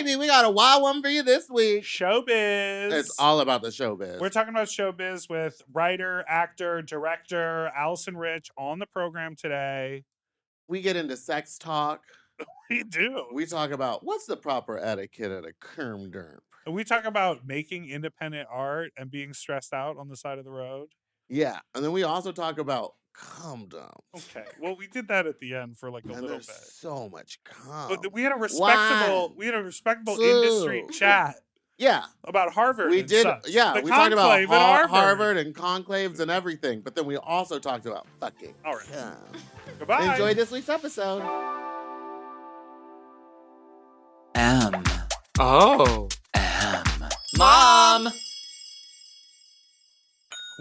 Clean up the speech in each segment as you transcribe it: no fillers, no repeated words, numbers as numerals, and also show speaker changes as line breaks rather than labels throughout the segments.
baby. We got a wild one for you this week.
Showbiz.
It's all about the showbiz.
We're talking about showbiz with writer, actor, director Alison Rich on the program today.
We get into sex talk.
We do.
We talk about what's the proper etiquette at a cumdump.
We talk about making independent art and being stressed out on the side of the road.
Yeah. And then we also talk about cumdump.
Okay. Well, we did that at the end for like a little
There's
bit.
so much cum.
But we had a respectable industry chat.
Yeah.
About Harvard.
We did.
Such.
Yeah.
The
we talked about
Harvard
and conclaves and everything. But then we also talked about fucking.
All right.
Cum.
Goodbye.
Enjoy this week's episode.
Mom!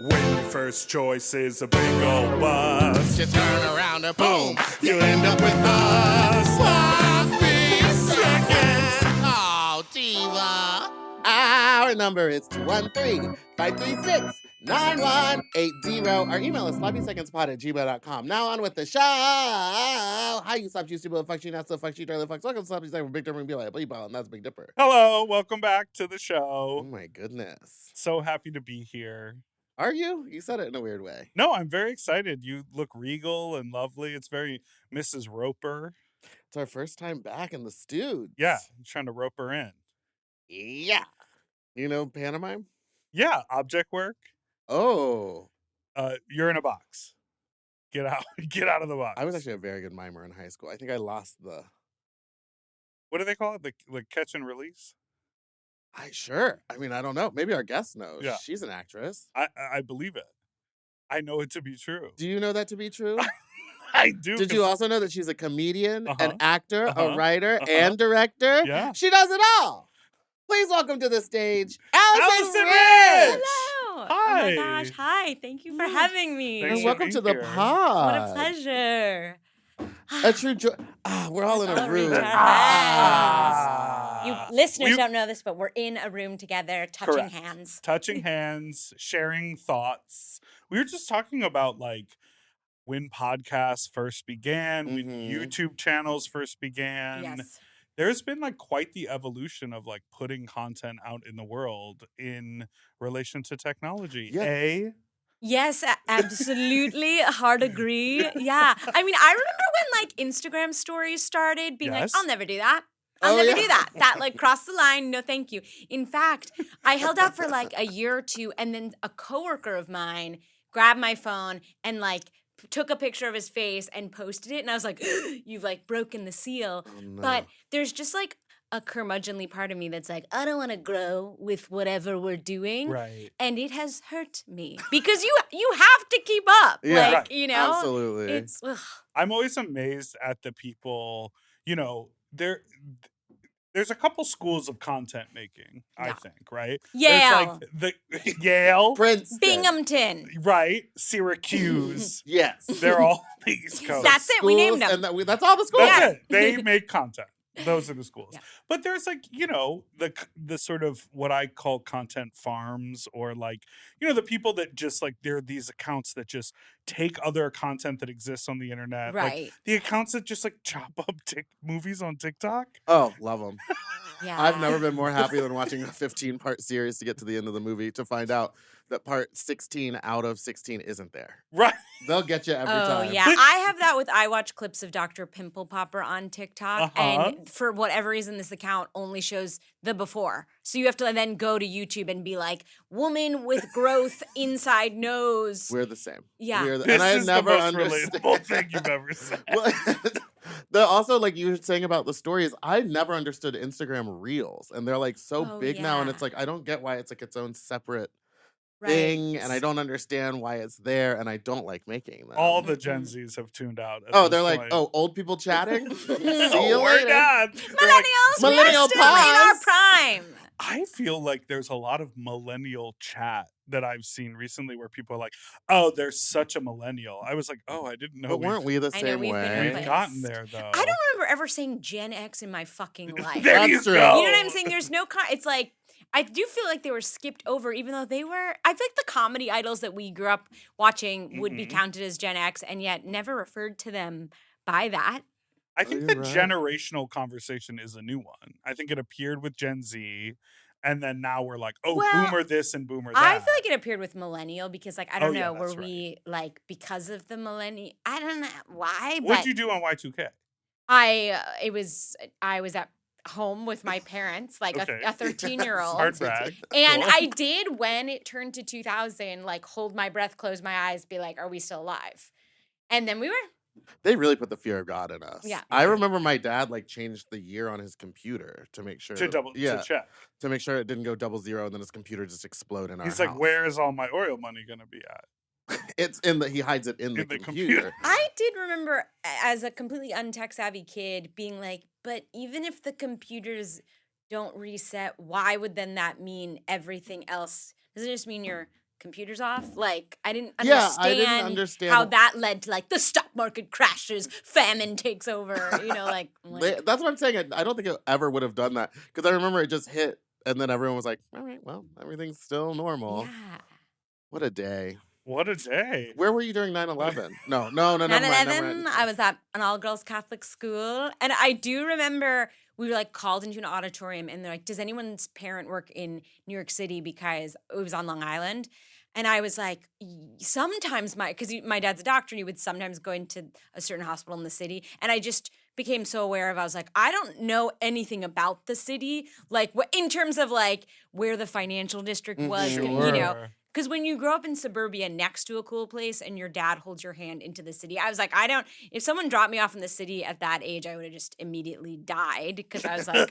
When your first choice is a big old bus,
You turn around and boom,
you end up with us.
sloppy seconds. Oh, diva. Our number is 213-536-9180. Our email is sloppysecondspod@gmail.com. Now on with the show. Hi, you sloppy, you stupid, fuck you, not so fuck you, darling, fuck. Welcome to Sloppy Second, Big Dipper, and Meatball, and that's Big Dipper.
Hello, welcome back to the
Oh
show.
my goodness.
So happy to be here.
Are you? You said it in a weird way.
No, I'm very excited. You look regal and lovely. It's very Mrs. Roper.
It's our first time back in the studio.
Yeah, I'm trying to rope her in.
Yeah. You know pantomime?
Yeah, object work.
Oh.
You're in a box. Get out. Get out of the box.
I was actually a very good mimer in high school. I think I lost the...
What do they call it? The catch and release?
Sure. I mean, I don't know. Maybe our guest knows.
Yeah.
She's an actress.
I believe it. I know it to be true.
Do you know that to be true?
I do.
Did you also know that she's a comedian, an
Uh-huh.
actor, a
Uh-huh.
writer,
Uh-huh.
and director?
Yeah.
She does it all. Please welcome to the stage, Alison Rich.
Hello.
Hi.
Oh my gosh. Hi. Thank you for having me.
Thanks
And
for
welcome
being
to the
here.
pod.
What a pleasure.
A true joy. We're all in
Let's
a
all
room.
reach our
Ah.
You listeners
We-
don't know this, but we're in a room together, touching
Correct.
hands.
Touching hands, sharing thoughts. We were just talking about like when podcasts first began, when
Mhm.
YouTube channels first began.
Yes.
There's been like quite the evolution of like putting content out in the world in relation to technology.
Yeah.
Yes, absolutely. Hard agree. Yeah. I mean, I remember when like Instagram stories started being
Yes.
like, I'll never do that. I'll
Oh,
never
yeah.
do that. That like crossed the line. No, thank you. In fact, I held out for like a year or two, and then a coworker of mine grabbed my phone and like took a picture of his face and posted it. And I was like, you've like broken the seal.
Oh, no.
But there's just like a curmudgeonly part of me that's like, I don't want to grow with whatever we're doing.
Right.
And it has hurt me because you have to keep up.
Yeah,
like, you know,
absolutely.
it's ugh.
I'm always amazed at the people, you know, there's a couple schools of content making, I
Yeah.
think, right?
Yale.
There's like the Yale,
Princeton.
Binghamton.
right? Syracuse.
Yes.
They're all the East Coast.
That's it. We named
Schools,
them.
and that's all the schools.
That's
Yeah.
it. They make content. Those are the schools.
Yeah.
But there's like, you know, the sort of what I call content farms, or like, you know, the people that just like, there are these accounts that just take other content that exists on the internet. Like,
Right.
the accounts that just like chop up movies on TikTok.
Oh, love them.
Yeah.
I've never been more happy than watching a 15-part series to get to the end of the movie to find out that part 16 out of 16 isn't there.
Right.
They'll get you every
Oh
time.
yeah, I have that with I watch clips of Dr. Pimple Popper on TikTok,
Uh-huh.
and for whatever reason, this account only shows the before. So you have to then go to YouTube and be like, "Woman with growth inside nose."
We're the same.
Yeah.
This
and I
is
never
the most
understand.
relatable thing you've ever said.
Well, also, like you were saying about the stories, I never understood Instagram Reels, and they're like so
Oh,
big now, and
yeah.
it's like I don't get why it's like its own separate
Right.
thing, and I don't understand why it's there, and I don't like making them.
All the Gen Zs have tuned out. At
Oh,
this
they're like,
point.
oh, old people chatting. See
Oh,
you
we're
later.
done. They're like,
Millennials, we
Millennial
are still in our
pause.
prime.
I feel like there's a lot of millennial chat that I've seen recently where people are like, oh, they're such a millennial. I was like, oh, I didn't know
But weren't we the
I know
same
we've been
way?
we've
replaced.
gotten there, though.
I don't remember ever saying Gen X in my fucking life.
There
That's
you
true.
go.
You know what I'm saying? There's no it's like I do feel like they were skipped over, even though they were. I feel like the comedy idols that we grew up watching would be
Mhm.
counted as Gen X, and yet never referred to them by that.
I think
you're
the
right.
generational conversation is a new one. I think it appeared with Gen Z, and then now we're like, oh,
Well,
boomer this and boomer
I
that.
feel like it appeared with millennial because, like, I
Oh,
don't
yeah,
know, were
that's right.
we like because of the millennial? I don't know why,
What'd
but
you do on Y2K?
I was at home with my parents, like
Okay.
a 13-year-old.
Hard brag.
And
Cool.
I did, when it turned to 2000, like hold my breath, close my eyes, be like, are we still alive? And then we were.
They really put the fear of God in us.
Yeah.
I remember my dad like changed the year on his computer to make sure
to check.
to make sure it didn't go 00 and then his computer just explode in our
He's
house.
like, where is all my oil money going to be at?
It's in the he hides it in the computer.
I did remember as a completely untech savvy kid being like, but even if the computers don't reset, why would then that mean everything else? Does it just mean your computer's off? Like, I didn't understand how that led to like the stock market crashes, famine takes over, you know, like
that's what I'm saying. I don't think it ever would have done that because I remember it just hit and then everyone was like, all right, well, everything's still normal.
Yeah.
What a day.
What a day.
Where were you during 9/11? No, never mind.
I was at an all-girls Catholic school, and I do remember we were like called into an auditorium, and they're like, does anyone's parent work in New York City? Because it was on Long Island. And I was like, sometimes because my dad's a doctor, and he would sometimes go into a certain hospital in the city. And I just became so aware of, I was like, I don't know anything about the city, like in terms of like where the financial district was,
Sure.
you know. Because when you grow up in suburbia next to a cool place and your dad holds your hand into the city, I was like, if someone dropped me off in the city at that age, I would have just immediately died because I was like,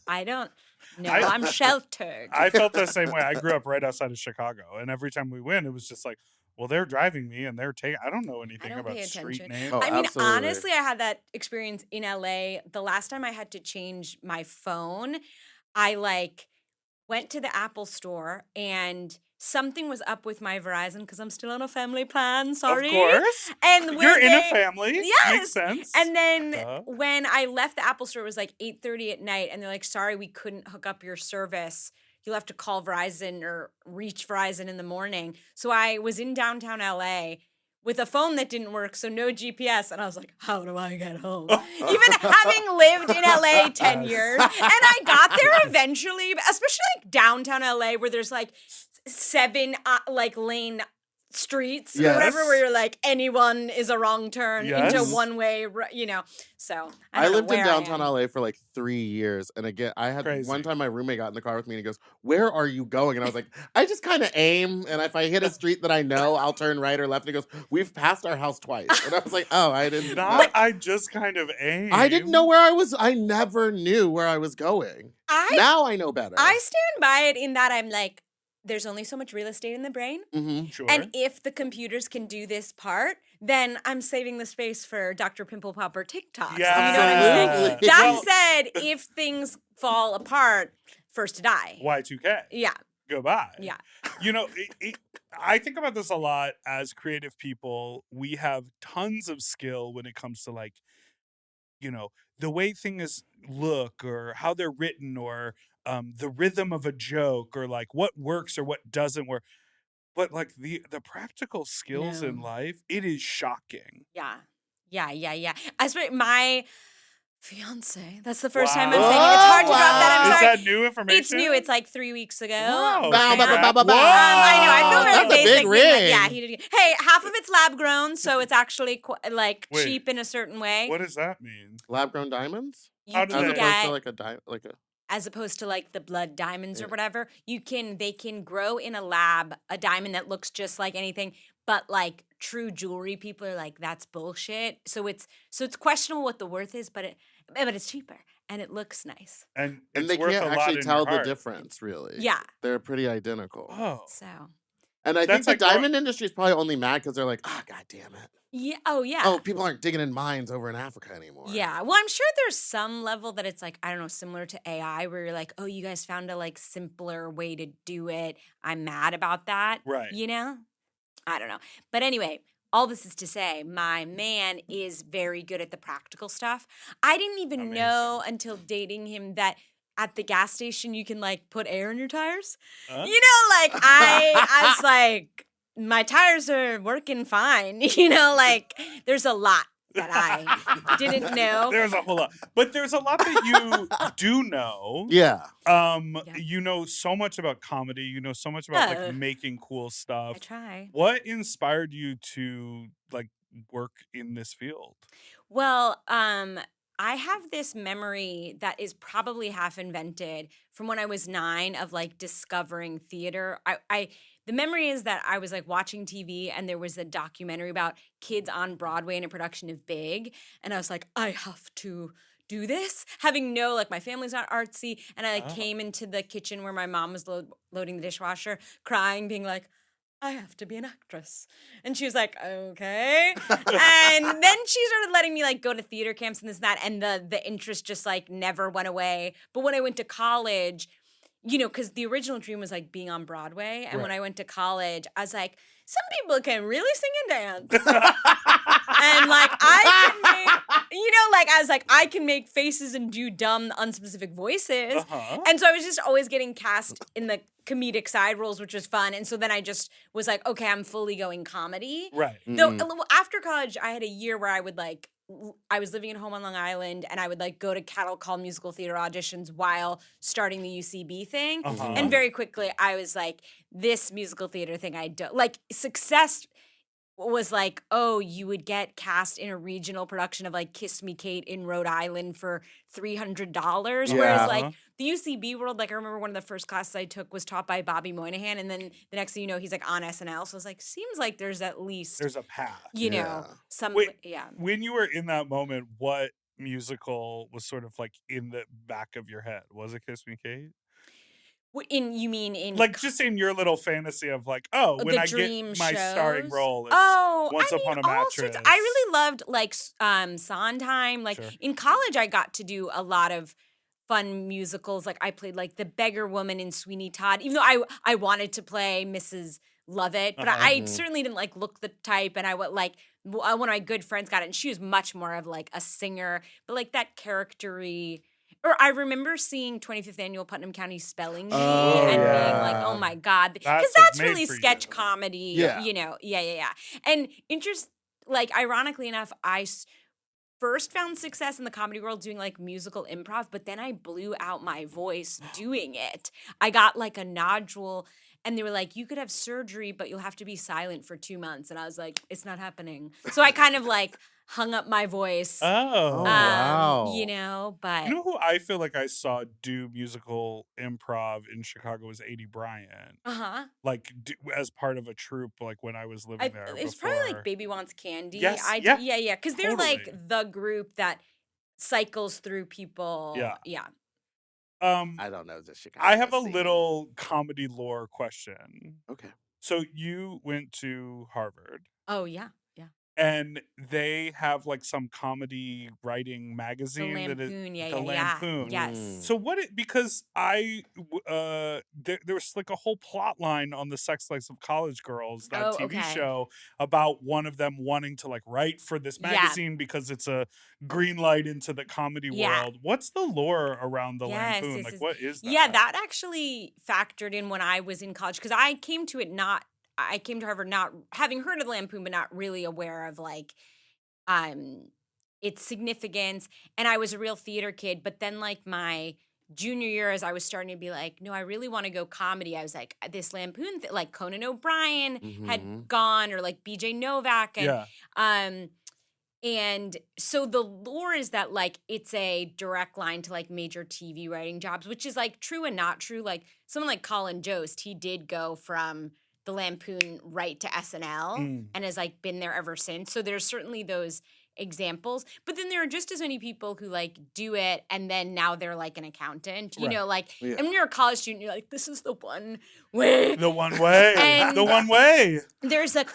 I don't know, I'm sheltered.
I felt the same way. I grew up right outside of Chicago, and every time we went, it was just like, well, they're driving me and they're taking. I don't know anything about street names.
Oh,
I mean,
absolutely.
honestly, I had that experience in LA. The last time I had to change my phone, I like went to the Apple store and something was up with my Verizon because I'm still on a family plan. Sorry.
Of course.
And
you're in a family.
Yes.
Makes sense.
And then when I left the Apple store, it was like 8:30 at night, and they're like, sorry, we couldn't hook up your service. You'll have to call Verizon or reach Verizon in the morning. So I was in downtown LA with a phone that didn't work, so no GPS. And I was like, how do I get home? Even having lived in LA 10 years. And I got there eventually, especially like downtown LA where there's like 7 like lane streets or whatever, where you're like, anyone is a wrong turn into one way, you know. So I
lived in downtown LA for like 3 years, and again, I had one time my roommate got in the car with me and he goes, "Where are you going?" And I was like, "I just kind of aim, and if I hit a street that I know, I'll turn right or left." And he goes, "We've passed our house twice," and I was like, "Oh, I didn't."
I just kind of aim.
I didn't know where I was. I never knew where I was going. Now I know better.
I stand by it in that I'm like, there's only so much real estate in the brain.
Mm-hmm.
Sure.
And if the computers can do this part, then I'm saving the space for Dr. Pimple Popper TikToks.
Yeah.
You know what I'm saying? That said, if things fall apart, first to die.
Y2K.
Yeah.
Goodbye.
Yeah.
You know, I think about this a lot as creative people. We have tons of skill when it comes to like, you know, the way things look or how they're written or the rhythm of a joke or like what works or what doesn't work. But like the practical skills in life, it is shocking.
Yeah. I swear, my fiance, that's the first time I'm saying it. It's hard to drop that. I'm sorry.
Is that new information?
It's new. It's like 3 weeks ago.
Wow.
I know. I feel very
That's a
basic.
big ring.
Yeah, he did. Hey, half of it's lab grown, so it's actually cheap in a certain way.
What does that mean?
Lab grown diamonds?
You
do
As
can
they-
opposed
get,
to like a
as opposed to like the blood diamonds or whatever, they can grow in a lab a diamond that looks just like anything, but like true jewelry people are like, that's bullshit. So it's questionable what the worth is, but it's cheaper and it looks nice.
And
they
worth
can't
a lot
actually
in
tell
your
the
heart.
difference, really.
Yeah.
They're pretty identical.
Oh.
So.
And I think
That's
the
like
diamond industry is probably only mad because they're like, God damn it.
Yeah. Oh, yeah.
Oh, people aren't digging in mines over in Africa anymore.
Yeah. Well, I'm sure there's some level that it's like, I don't know, similar to AI where you're like, oh, you guys found a like simpler way to do it. I'm mad about that.
Right.
You know? I don't know. But anyway, all this is to say, my man is very good at the practical stuff. I didn't even know until dating him that at the gas station you can like put air in your tires. You know, like I was like, my tires are working fine. You know, like there's a lot that I didn't know.
There's a whole lot. But there's a lot that you do know.
Yeah.
You know so much about comedy. You know so much about like making cool stuff.
I try.
What inspired you to like work in this field?
Well, I have this memory that is probably half invented from when I was 9 of like discovering theater. The memory is that I was like watching TV and there was a documentary about kids on Broadway in a production of Big, and I was like, I have to do this, having no, like, my family's not artsy, and I like came into the kitchen where my mom was loading the dishwasher, crying, being like, I have to be an actress. And she was like, okay. And then she started letting me like go to theater camps and this and that. And the interest just like never went away. But when I went to college, you know, because the original dream was like being on Broadway. And when I went to college, I was like, some people can really sing and dance. And like I can make, you know, like I was like, I can make faces and do dumb, unspecific voices. And so I was just always getting cast in the comedic side roles, which was fun. And so then I just was like, okay, I'm fully going comedy.
Right.
Though after college, I had a year where I would like, I was living at home on Long Island and I would like go to cattle call musical theater auditions while starting the UCB thing. And very quickly I was like, this musical theater thing I don't like. Success was like, oh, you would get cast in a regional production of like Kiss Me Kate in Rhode Island for $300. Whereas like the UCB world, like I remember one of the first classes I took was taught by Bobby Moynihan. And then the next thing you know, he's like on SNL. So I was like, seems like there's at least,
there's a path.
You know, some,
When you were in that moment, what musical was sort of like in the back of your head? Was it Kiss Me Kate?
You mean in
like just in your little fantasy of like, oh, when I get my starring role, it's Once Upon a Mattress.
I really loved like Sondheim. Like in college, I got to do a lot of fun musicals. Like I played like the beggar woman in Sweeney Todd, even though I wanted to play Mrs. Lovett, but I certainly didn't like look the type. And I would like one of my good friends got it, and she was much more of like a singer, but like that charactery. Or I remember seeing 25th Annual Putnam County Spelling Bee and being like, oh my God. Because that's really sketch comedy, you know. Yeah. And like, ironically enough, I first found success in the comedy world doing like musical improv, but then I blew out my voice doing it. I got like a nodule. And they were like, you could have surgery, but you'll have to be silent for 2 months. And I was like, it's not happening. So I kind of like hung up my voice.
Wow.
You know, but.
You know who I feel like I saw do musical improv in Chicago was A.D. Bryant. Like as part of a troupe, like when I was living there.
It's probably like Baby Wants Candy.
Yes,
yeah. Because they're like the group that cycles through people. Yeah.
I don't know the Chicago.
I have a little comedy lore question.
Okay.
So you went to Harvard.
Oh, yeah.
And they have like some comedy writing magazine.
The Lampoon,
the Lampoon.
Yes.
So because there was like a whole plot line on the Sex Lives of College Girls, that TV show, about one of them wanting to like write for this magazine because it's a green light into the comedy world. What's the lore around the Lampoon? Like, what is that?
Yeah, that actually factored in when I was in college, because I came to Harvard not having heard of the Lampoon, but not really aware of like its significance. And I was a real theater kid. But then like my junior year, as I was starting to be like, no, I really want to go comedy. I was like, this Lampoon, like Conan O'Brien had gone, or like BJ Novak. And so the lore is that like it's a direct line to like major TV writing jobs, which is like true and not true. Like someone like Colin Jost, he did go from the Lampoon right to SNL and has like been there ever since. So there's certainly those examples, but then there are just as many people who like do it and then now they're like an accountant, you know, like, and when you're a college student, you're like, this is the one way.
The one way. And the one way.
There's a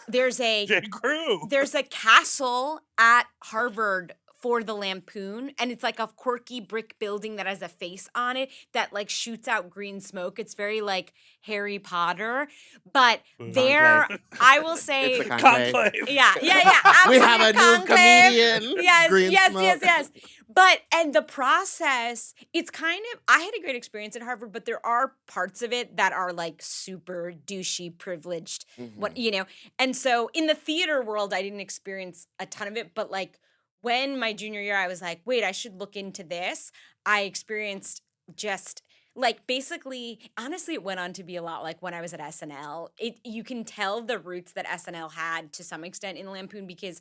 J. Crew.
There's a castle at Harvard for the Lampoon, and it's like a quirky brick building that has a face on it that like shoots out green smoke. It's very like Harry Potter, but I will say,
it's a conclave.
Yeah. Absolutely.
We have a new comedian.
Yes. But and the process, it's kind of, I had a great experience at Harvard, but there are parts of it that are like super douchey, privileged, what you know. And so in the theater world, I didn't experience a ton of it, but like when my junior year, I was like, wait, I should look into this. I experienced just like basically, honestly, it went on to be a lot like when I was at SNL. You can tell the roots that SNL had to some extent in Lampoon because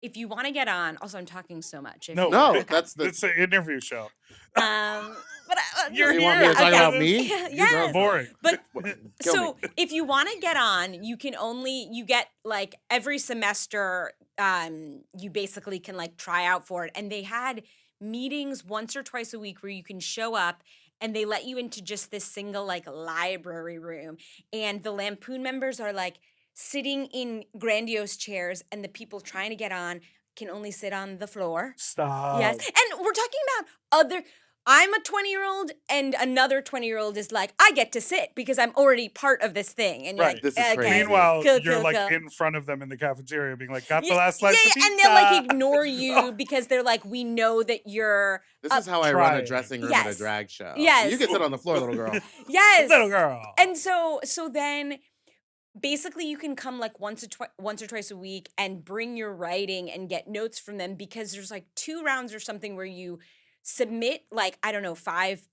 if you want to get on, also I'm talking so much.
That's
an interview show.
But
You're
you
here.
want me to talk about me?
Yes.
Boring.
But
Kill me.
if you want to get on, you get like every semester, you basically can like try out for it. And they had meetings once or twice a week where you can show up and they let you into just this single like library room. And the Lampoon members are like sitting in grandiose chairs and the people trying to get on can only sit on the floor.
Stop.
Yes. And we're talking about I'm a 20-year-old and another 20-year-old is like, I get to sit because I'm already part of this thing. And you're
Right.
like,
This is crazy.
Meanwhile,
Cool,
you're
cool,
like
cool.
in front of them in the cafeteria being like, got the last slice of pizza.
And they'll like ignore you because they're like, we know that you're
This is how I run a
trying.
dressing room at a
Yes.
drag show.
Yes.
You can sit on the floor, little girl.
yes.
Little girl.
And so then basically you can come like once or twice a week and bring your writing and get notes from them because there's like 2 rounds or something where you submit like, I don't know, 5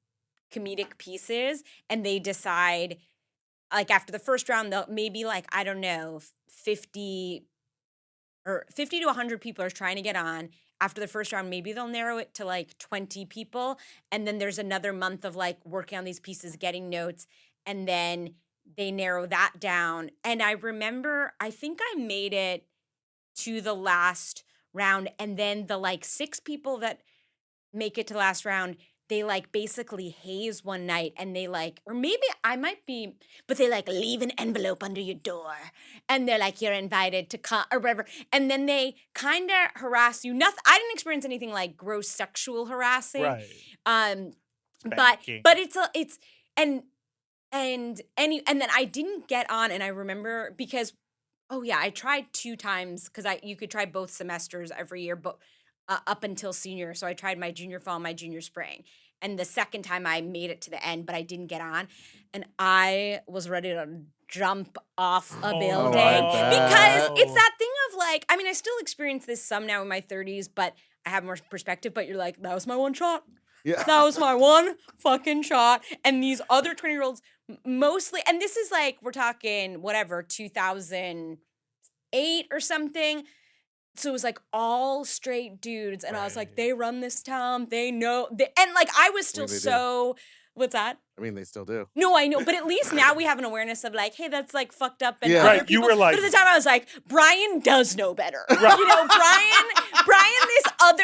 comedic pieces and they decide like after the first round, they'll maybe like, I don't know, 50 to 100 people are trying to get on. After the first round, maybe they'll narrow it to like 20 people. And then there's another month of like working on these pieces, getting notes. And then they narrow that down. And I remember, I think I made it to the last round. And then the like 6 people that make it to the last round, they like basically haze one night and they like, or maybe I might be, but they like leave an envelope under your door and they're like, you're invited to come or whatever. And then they kind of harass you. I didn't experience anything like gross sexual harassing.
Right.
But and then I didn't get on and I remember because, oh yeah, I tried 2 times because you could try both semesters every year, but up until senior. So I tried my junior fall, my junior spring. And the second time I made it to the end, but I didn't get on. And I was ready to jump off a building. Because it's that thing of like, I mean, I still experience this some now in my 30s, but I have more perspective. But you're like, that was my one shot.
Yeah.
That was my one fucking shot. And these other 20-year-olds mostly, and this is like, we're talking whatever, 2008 or something. So it was like all straight dudes. And I was like, they run this town. They know. And like, I was still what's that?
I mean, they still do.
No, I know. But at least now we have an awareness of like, hey, that's like fucked up. And
Yeah.
other
Right,
people.
you were like-
But at the time I was like, Brian does know better. Right. You know, Brian, this other,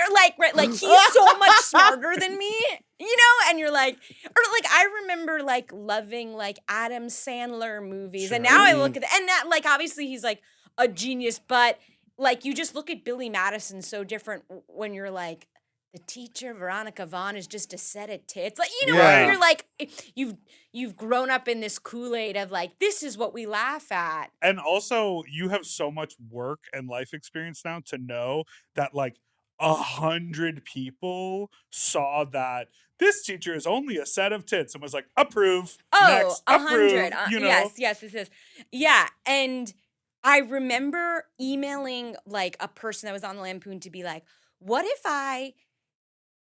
like he's so much smarter than me. You know, and you're like, or like I remember like loving like Adam Sandler movies.
Sure.
And now I look at and that like obviously he's like a genius, but like you just look at Billy Madison so different when you're like, the teacher Veronica Vaughn is just a set of tits. Like, you know,
Yeah.
you're like you've grown up in this Kool-Aid of like, this is what we laugh at.
And also, you have so much work and life experience now to know that like 100 people saw that this teacher is only a set of tits and was like, approve.
Oh,
next,
100.
approve, you know?
Yes, this is. Yeah, and I remember emailing like a person that was on the Lampoon to be like, what if I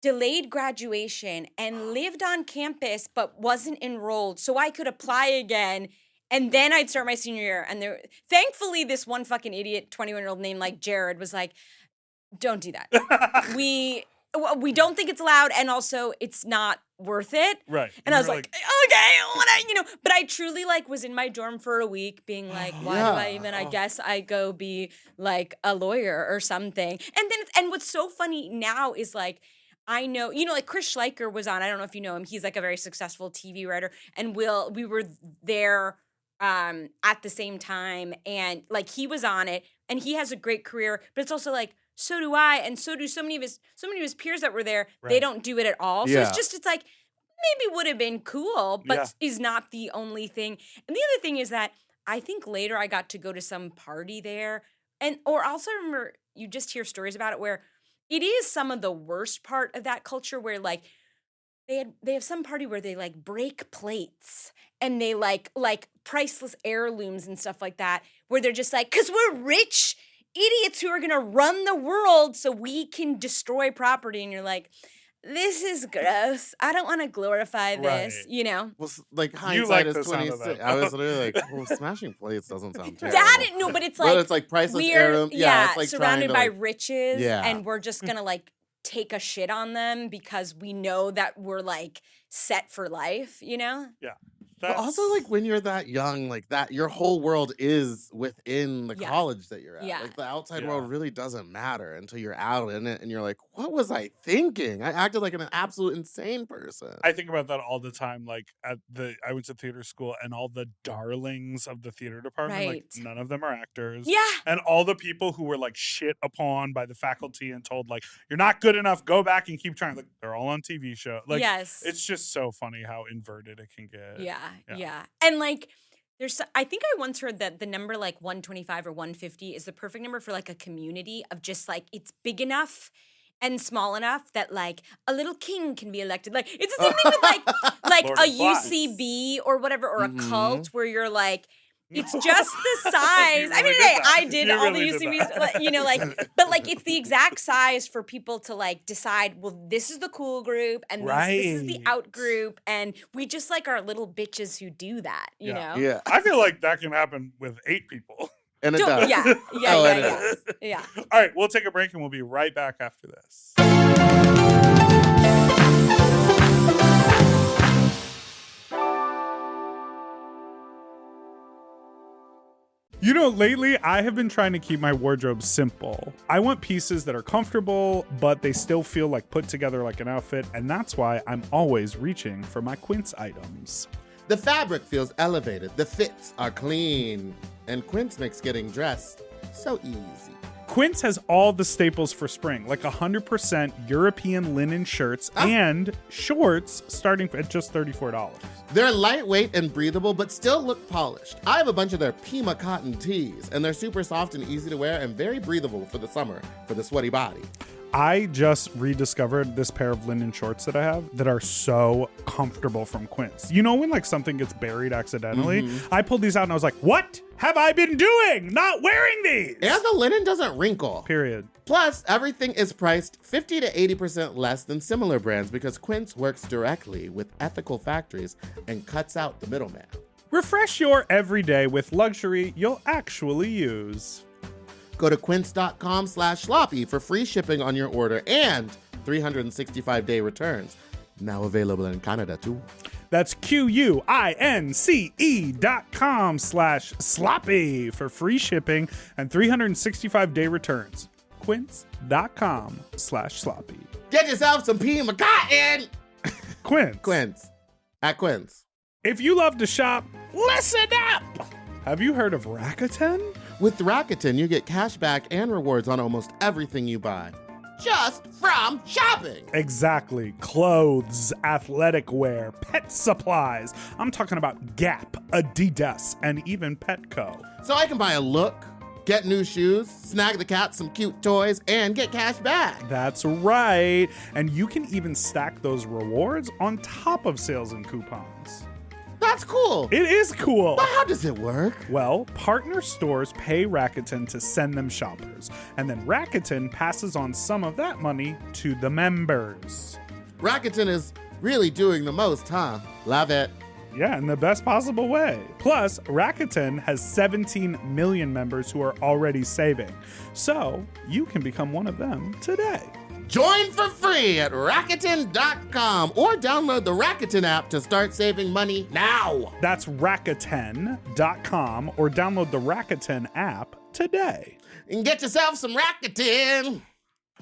delayed graduation and lived on campus but wasn't enrolled so I could apply again and then I'd start my senior year? And thankfully this one fucking idiot 21-year-old named like Jared was like, don't do that. We don't think it's allowed and also it's not worth it.
Right.
And I was like, okay, but I truly like was in my dorm for a week being like, why do I even, I guess I go be like a lawyer or something. And what's so funny now is like, I know, like Chris Schleicher was on, I don't know if you know him. He's like a very successful TV writer and we were there at the same time and like he was on it and he has a great career, but it's also like, so do I, and so do so many of his peers that were there.
Right.
They don't do it at all.
Yeah.
So it's like, maybe would have been cool, but is not the only thing. And the other thing is that I think later I got to go to some party there. Or also remember, you just hear stories about it where it is some of the worst part of that culture where like, they have some party where they like break plates and they like priceless heirlooms and stuff like that, where they're just like, 'cause we're rich idiots who are going to run the world so we can destroy property. And you're like, this is gross. I don't want to glorify this, you know?
Well, like hindsight is 26. I was literally like, well, smashing plates doesn't sound terrible.
No, but it's like,
but it's like priceless heirloom. Yeah, it's like
surrounded by
like,
riches, and we're just gonna like take a shit on them because we know that we're like set for life, you know?
Yeah.
But also, like, when you're that young, like that, your whole world is within the college that you're at.
Yeah.
Like, the outside world really doesn't matter until you're out in it and you're like, what was I thinking? I acted like an absolute insane person.
I think about that all the time. Like, I went to theater school, and all the darlings of the theater department, like, none of them are actors.
Yeah.
And all the people who were, like, shit upon by the faculty and told, like, you're not good enough, go back and keep trying. Like, they're all on TV show. Like, it's just so funny how inverted it can get.
Yeah. And like, I think I once heard that the number like 125 or 150 is the perfect number for like a community of just like, it's big enough and small enough that like a little king can be elected. Like, it's the same thing with like a UCB or whatever, or a cult where you're like, it's just the size. I mean, I did all the UCBs, you know, like, but like it's the exact size for people to like decide, well, this is the cool group and this is the out group. And we just like are little bitches who do that, you know?
Yeah.
I feel like that can happen with 8 people.
And it does.
Yeah.
All right, we'll take a break and we'll be right back after this. You know, lately I have been trying to keep my wardrobe simple. I want pieces that are comfortable, but they still feel like put together like an outfit, and that's why I'm always reaching for my Quince items.
The fabric feels elevated, the fits are clean, and Quince makes getting dressed so easy.
Quince has all the staples for spring, like 100% European linen shirts and shorts starting at just $34.
They're lightweight and breathable, but still look polished. I have a bunch of their Pima cotton tees, and they're super soft and easy to wear and very breathable for the summer, for the sweaty body.
I just rediscovered this pair of linen shorts that I have that are so comfortable from Quince. You know when like something gets buried accidentally? I pulled these out and I was like, what have I been doing? Not wearing these!
And the linen doesn't wrinkle.
Period.
Plus, everything is priced 50 to 80% less than similar brands because Quince works directly with ethical factories and cuts out the middleman.
Refresh your everyday with luxury you'll actually use.
Go to quince.com/sloppy for free shipping on your order and 365-day returns. Now available in Canada, too.
That's QUINCE.com/sloppy for free shipping and 365-day returns. Quince.com/sloppy.
Get yourself some Pima cotton!
Quince.
Quince. At Quince.
If you love to shop, listen up! Have you heard of Rakuten?
With Rakuten, you get cash back and rewards on almost everything you buy. Just from shopping.
Exactly. Clothes, athletic wear, pet supplies. I'm talking about Gap, Adidas, and even Petco.
So I can buy a look, get new shoes, snag the cat some cute toys, and get cash back.
That's right. And you can even stack those rewards on top of sales and coupons.
That's cool.
It is cool.
But how does it work?
Well, partner stores pay Rakuten to send them shoppers, and then Rakuten passes on some of that money to the members.
Rakuten is really doing the most, huh? Love it.
Yeah, in the best possible way. Plus, Rakuten has 17 million members who are already saving. So, you can become one of them today.
Join for free at Rakuten.com or download the Rakuten app to start saving money now.
That's Rakuten.com or download the Rakuten app today.
And get yourself some Rakuten.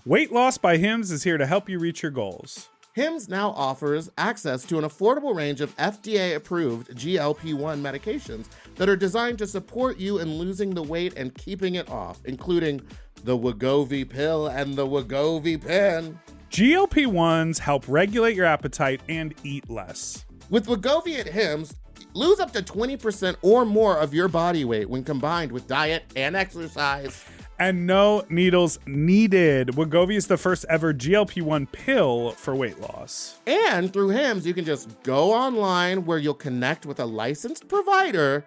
Weight Loss by Hims is here to help you reach your goals.
Hims now offers access to an affordable range of FDA-approved GLP-1 medications that are designed to support you in losing the weight and keeping it off, including the Wegovy pill and the Wegovy pen.
GLP-1s help regulate your appetite and eat less.
With Wegovy at Hims, lose up to 20% or more of your body weight when combined with diet and exercise.
And no needles needed. Wegovy is the first ever GLP-1 pill for weight loss.
And through Hims, you can just go online where you'll connect with a licensed provider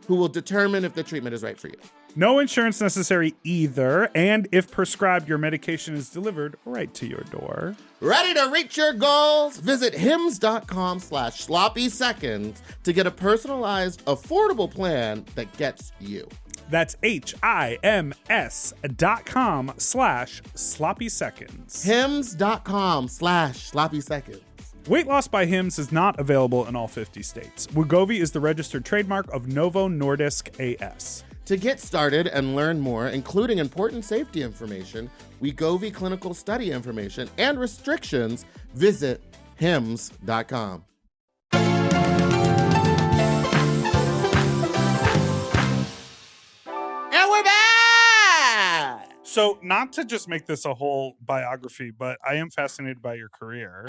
who will determine if the treatment is right for you.
No insurance necessary either. And if prescribed, your medication is delivered right to your door.
Ready to reach your goals? Visit hims.com/sloppy seconds to get a personalized, affordable plan that gets you.
That's HIMS.com/sloppy seconds.
hims.com/sloppy seconds.
Weight loss by Hims is not available in all 50 states. Wegovy is the registered trademark of Novo Nordisk AS.
To get started and learn more, including important safety information, Wegovy clinical study information, and restrictions, visit hims.com. And we're back!
So, not to just make this a whole biography, but I am fascinated by your career.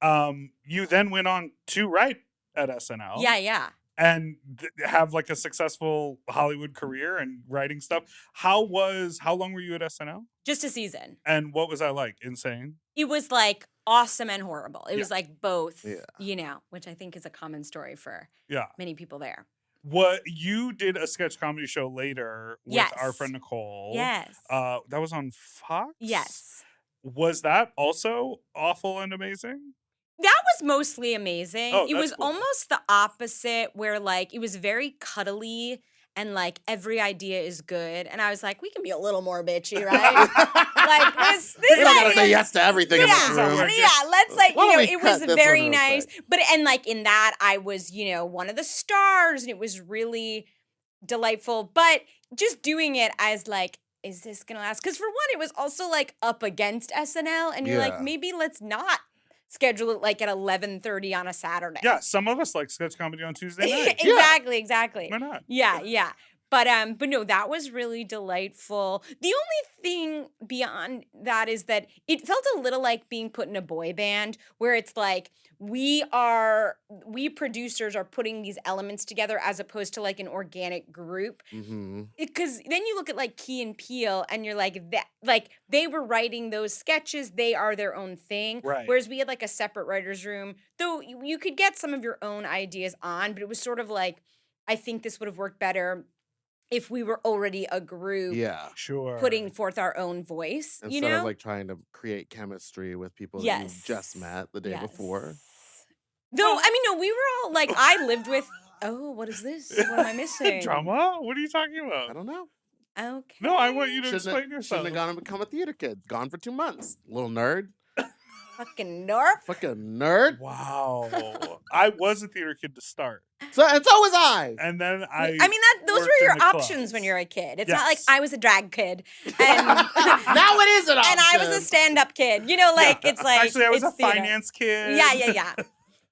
You then went on to write at SNL.
Yeah.
And have like a successful Hollywood career and writing stuff. How long were you at SNL?
Just a season.
And what was that like? Insane?
It was like awesome and horrible. It was like both,
Yeah.
which I think is a common story for
Yeah.
many people there.
What you did a sketch comedy show later with
Yes.
our friend Nicole.
Yes.
That was on Fox?
Yes.
Was that also awful and amazing?
That was mostly amazing.
Oh,
it was
that's cool.
almost the opposite, where like it was very cuddly and like every idea is good. And I was like, we can be a little more bitchy, right? Like this
You don't gotta
idea
say
is-
yes to everything in this room.
let's like,
Why don't we
it
cut
was
this
very
one real
nice.
quick?
But and like in that, I was, one of the stars, and it was really delightful. But just doing it as like, is this gonna last? Because for one, it was also like up against SNL, and you're like,
Yeah.
maybe let's not schedule it like at 11:30 on a Saturday.
Yeah, some of us like sketch comedy on Tuesday night.
Exactly.
Why not?
Yeah. But no, that was really delightful. The only thing beyond that is that it felt a little like being put in a boy band, where it's like we producers are putting these elements together as opposed to like an organic group.
Mm-hmm.
Because then you look at like Key and Peele, and you're like, that, like they were writing those sketches, they are their own thing.
Right.
Whereas we had like a separate writer's room, though you could get some of your own ideas on, but it was sort of like, I think this would have worked better if we were already a group
Yeah.
Sure.
putting forth our own voice,
Instead of like trying to create chemistry with people that you just met the day before.
Though, I mean, no, we were all like, I lived with, what is this? What am I missing?
Drama? What are you talking
I
about?
don't know.
Okay.
No, I want you to explain yourself.
Shouldn't have gone and become a theater kid. Gone for 2 months. Little nerd.
Fucking nerf.
Fucking nerd.
Wow. I was a theater kid to start.
And so was I.
And then
I mean, those
worked
were
in
your
the
options
clubs.
when you're a kid. It's not like
Yes.
I was a drag kid. And
Now it is an option.
and I was a stand-up kid. Like it's like
Actually, I was
it's
a
theater.
finance kid.
Yeah.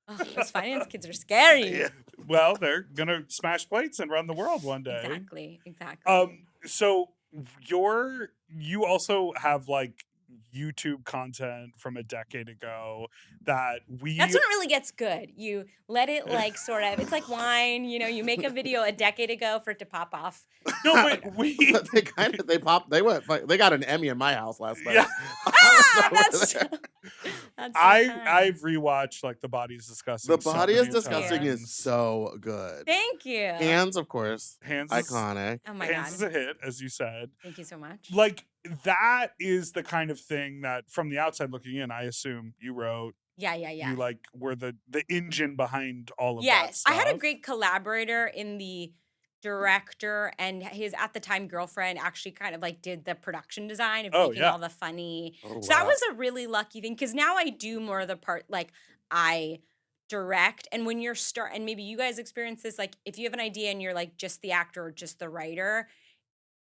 Oh, those finance kids are scary.
Yeah. Well, they're gonna smash plates and run the world one day.
Exactly.
So you also have like YouTube content from a decade ago that we.
That's when it really gets good. You let it like sort of. It's like wine. You make a video a decade ago for it to pop off.
No, but we.
they got an Emmy in my house last night.
Yeah.
That's so
I've rewatched like The Body is Disgusting.
The Body
so
is
many
Disgusting
times.
is so good.
Thank you.
Hands, of course.
Hands is,
Iconic.
Oh my
Hands
god.
is a hit, as you said.
Thank you so much.
Like that is the kind of thing that, from the outside looking in, I assume you wrote.
Yeah.
You like were the engine behind all of that
Yes,
stuff.
I had a great collaborator in the director, and his at the time girlfriend actually kind of like did the production design of making all the funny.
Oh,
So that
wow.
was a really lucky thing, because now I do more of the part, like I direct, and when you're and maybe you guys experience this, like if you have an idea and you're like just the actor or just the writer,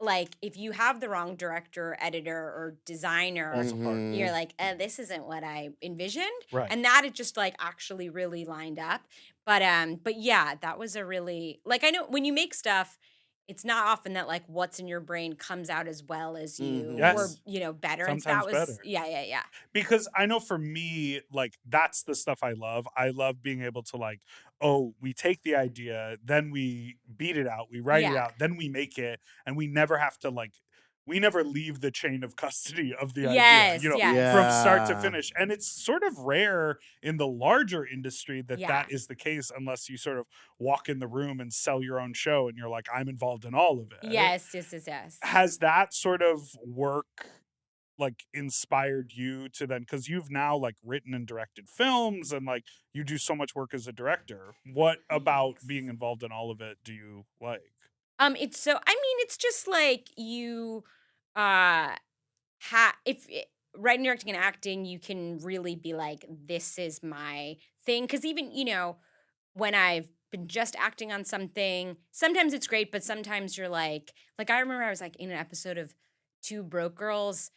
like if you have the wrong director, editor, or designer,
Mhm.
you're like, this isn't what I envisioned.
Right.
And that it just like actually really lined up. But yeah, that was a really, like, I know when you make stuff, it's not often that like what's in your brain comes out as well as you,
Mhm.
Yes.
or better. And so that
Sometimes
was
better.
yeah.
Because I know for me, like that's the stuff I love. I love being able to like, we take the idea, then we beat it out, we write it
Yeah.
out, then we make it, and we never have to we never leave the chain of custody of the
Yes,
idea, you know,
yes.
from start to
Yeah.
finish. And it's sort of rare in the larger industry that
Yeah.
that is the case, unless you sort of walk in the room and sell your own show and you're like, I'm involved in all of it.
Yes.
Has that sort of work like inspired you to then, because you've now like written and directed films and like you do so much work as a director, what about being involved in all of it do you like?
It's just like you writing, directing, and acting, you can really be like, this is my thing. Because even, when I've been just acting on something, sometimes it's great, but sometimes you're like I remember I was like in an episode of Two Broke Girls,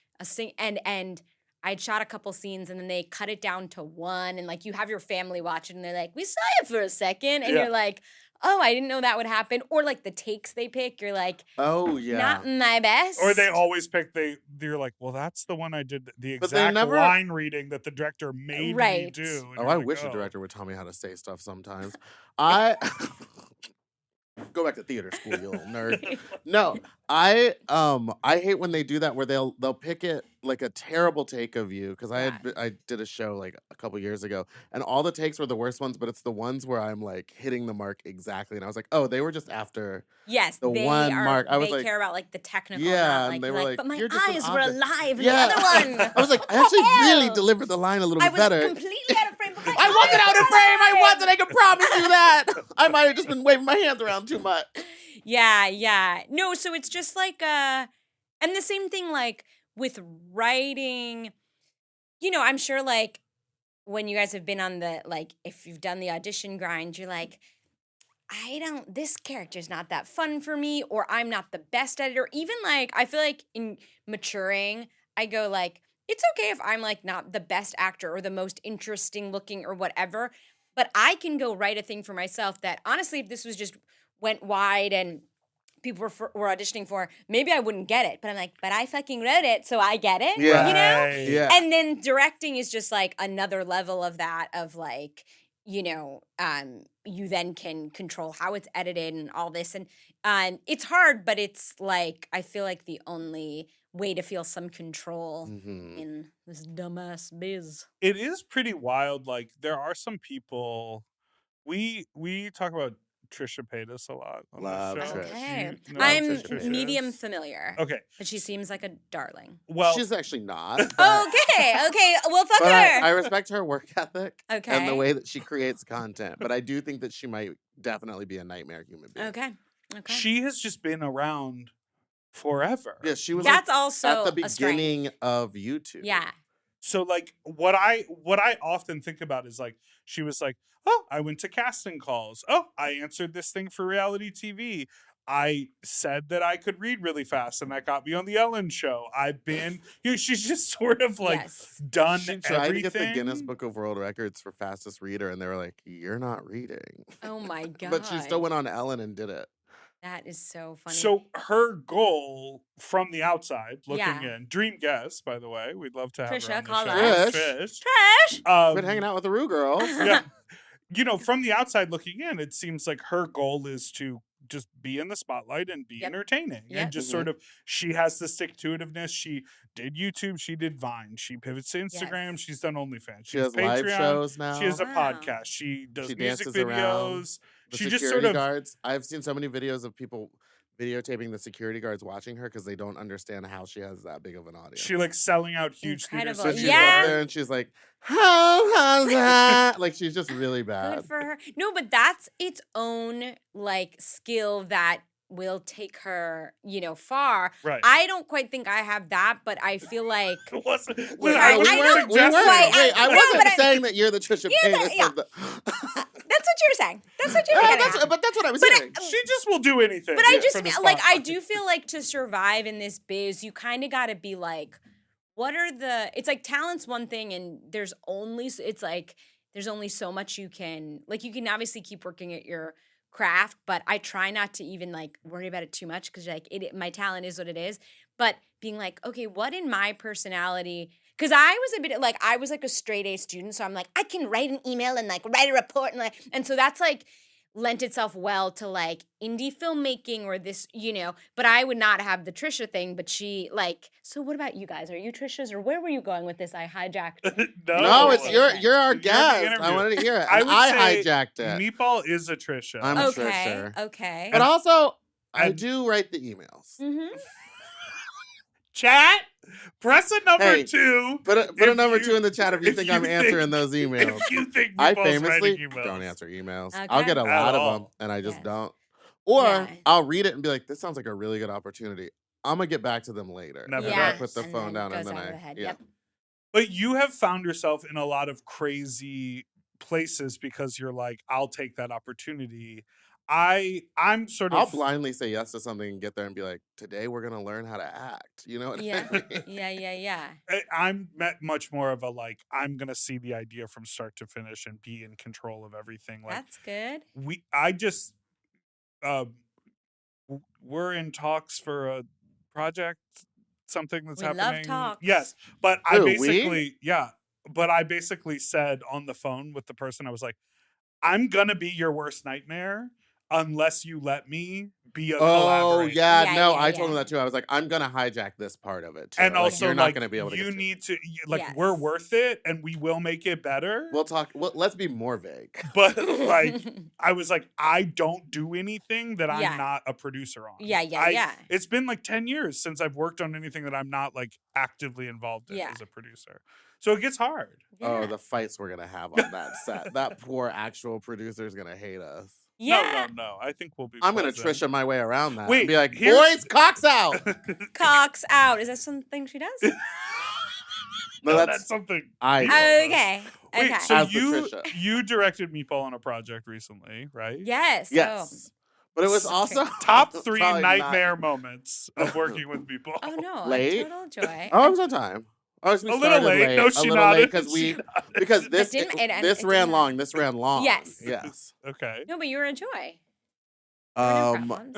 and I'd shot a couple scenes and then they cut it down to one, and like you have your family watch it and they're like, we saw it for a second, and
Yeah.
you're like, oh, I didn't know that would happen. Or like the takes they pick, you're like,
Oh yeah.
not my best.
Or they always pick they're like, well, that's the one I did the
But they
exact
never-
line reading that the director made me
Right.
do. And
Oh,
you're
I
like,
wish
oh.
a director would tell me how to say stuff sometimes. I go back to theater school, you little nerd. No, I hate when they do that where they'll pick it like a terrible take of you, because I did a show like a couple years ago and all the takes were the worst ones, but it's the ones where I'm like hitting the mark exactly, and I was like, oh, they were just after
Yes,
the
they
one mark. I was
they
like,
care about like the technical.
yeah,
not,
and
like,
they
you're
were
like,
like,
but my
"You're just an
eyes were
object."
alive in
Yeah.
the other one.
I was like, I actually really
hell?
delivered the line a little
I
bit
was
better.
completely out of frame. But my
I wasn't
eyes
out of
were
frame. I
alive.
wasn't. I can promise you that. I might have just been waving my hands around too much.
Yeah. No, so it's just like and the same thing like with writing, I'm sure like when you guys have been on the, like, if you've done the audition grind, you're like, this character's not that fun for me, or I'm not the best at it, or even like, I feel like in maturing, I go like, it's okay if I'm like not the best actor or the most interesting looking or whatever, but I can go write a thing for myself that honestly, if this was just went wide and people were auditioning for, maybe I wouldn't get it. But I'm like, but I fucking wrote it, so I get it.
Yeah.
Right.
Yeah.
And then directing is just like another level of that, of like, you then can control how it's edited and all this. And it's hard, but it's like, I feel like the only way to feel some control
Mhm.
in this dumbass biz.
It is pretty wild. Like there are some people we talk about Trisha Paytas a lot on
Love
the show.
Trish.
Okay.
Do you know who
I'm
Trisha is?
medium familiar.
Okay.
But she seems like a darling.
Well,
She's actually not. but-
Okay. Well, fuck
But
her.
I respect her work ethic and the
Okay.
way that she creates content. But I do think that she might definitely be a nightmare human being.
Okay.
she has just been around forever.
Yeah, she was
That's
like,
also
at the
a strength.
beginning of YouTube.
Yeah.
So like what I often think about is like she was like, oh, I went to casting calls. Oh, I answered this thing for reality TV. I said that I could read really fast, and that got me on the Ellen Show. I've been, she's just sort of like
Yes.
done
She tried
everything.
to get the Guinness Book of World Records for fastest reader, and they were like, "You're not reading."
Oh my god.
But she still went on Ellen and did it.
That is so funny.
So her goal from the outside, looking
Yeah.
in, dream guest, by the way, we'd love to have
Trisha,
her on the
call
show.
us.
Trish.
Trash.
Quit hanging out with the Rue girls.
Yeah. From the outside looking in, it seems like her goal is to just be in the spotlight and be
Yep.
entertaining.
Yep.
And just sort of, she has the stick-to-itiveness. She did YouTube, she did Vine, she pivots to Instagram,
Yes.
she's done OnlyFans.
She has live
Patreon,
shows now.
She has a
Wow.
podcast. She does
She
music
dances around.
videos.
The
She
security
just sort of
guards. I've seen so many videos of people videotaping the security guards watching her because they don't understand how she has that big of an audience.
she like selling out huge theaters.
Incredible.
so
So
she's
Yeah.
up there and she's like, how's that? Like she's just really bad.
Good for her. No, but that's its own like skill that will take her, far.
Right.
I don't quite think I have that, but I feel like
It wasn't-
Wait,
Listen,
I
no, we
don't
weren't. We
suggesting-
weren't.
quite-
Wait, I
no,
wasn't
but I-
saying that you're the Trisha Paytas
yeah.
of the.
that's what you're saying. That's what you're getting at.
But that's what I was
But
saying.
She just will do anything.
But I
for
just
the
like I
spotlight.
do feel like to survive in this biz, you kind of got to be like, what are the? It's like talent's one thing, and there's only so much you can like. You can obviously keep working at your craft, but I try not to even like worry about it too much because like my talent is what it is. But being like, okay, what in my personality? Because I was a bit like I was like a straight A student, so I'm like I can write an email and like write a report and so that's like lent itself well to like indie filmmaking or this, but I would not have the Trisha thing, but she like, so what about you guys? Are you Trisha's or where were you going with this? I hijacked.
No, it's you're our
You're the
guest. I
interview.
wanted to hear it.
I
And
would
I
say
hijacked it.
Meatball is a Trisha.
I'm a
Okay.
Trisha.
Okay.
But also, I
and-
do write the emails.
Mm-hmm.
Chat, press a number
Hey,
2.
Put a number
you-
2 in the chat if you
if
think
you
I'm
think-
answering those emails.
If you think
I
Meatball's
famously
writing emails.
don't answer emails.
Okay.
I'll get a
At
lot of them,
all.
and I just
Yes.
don't. Or
Yeah.
I'll read it and be like, this sounds like a really good opportunity. I'm going to get back to them later.
Never
And I
does.
put the
and
phone
then
down and
goes
then
over
I...
the head.
Yeah.
Yep.
But you have found yourself in a lot of crazy places because you're like, I'll take that opportunity. I'm sort of...
I'll blindly say yes to something and get there and be like, today we're going to learn how to act. You know what
Yeah.
I mean?
Yeah.
I'm much more of a like, I'm going to see the idea from start to finish and be in control of everything. Like,
That's good.
we're in talks for a project, something that's
We love
happening.
talks.
Yes, but
Who,
I basically said on the phone with the person, I was like, I'm gonna be your worst nightmare unless you let me be a
Oh,
collaborator.
yeah.
Yeah,
No,
yeah,
I told him
yeah.
that too. I was like, I'm going to hijack this part of it too.
And
Like,
also,
you're not
like,
going to be able to
you
get
need to, like,
Yes.
we're worth it and we will make it better.
We'll talk. Well, let's be more vague.
But like, I was like, I don't do anything that
Yeah.
I'm not a producer on.
Yeah.
It's been like 10 years since I've worked on anything that I'm not like actively involved in
Yeah.
as a producer. So it gets hard.
Oh, the fights we're going to have on that set. That poor actual producer is going to hate us.
Yeah.
No. I think we'll be
I'm going to
pleasant.
Trisha my way around that.
Wait,
And be like,
here's-
boys, cocks out.
Cocks out. Is that something she does?
No,
that's something.
I.
Oh, okay.
Wait,
Okay.
so
As the
you
Trisha.
you directed Meatball on a project recently, right?
Yes.
Yes. But it was also
Top 3
probably
nightmare moments of working with Meatball.
Oh no.
Late?
A total joy.
Oh, it was on time. Oh, we
A little
started
late. No,
A
she
little
nodded.
because
She
because this
didn't- it-
this
it
ran
didn't-
long. This ran long.
Yes.
Yes.
Okay.
No, but you were a joy. There were no problems.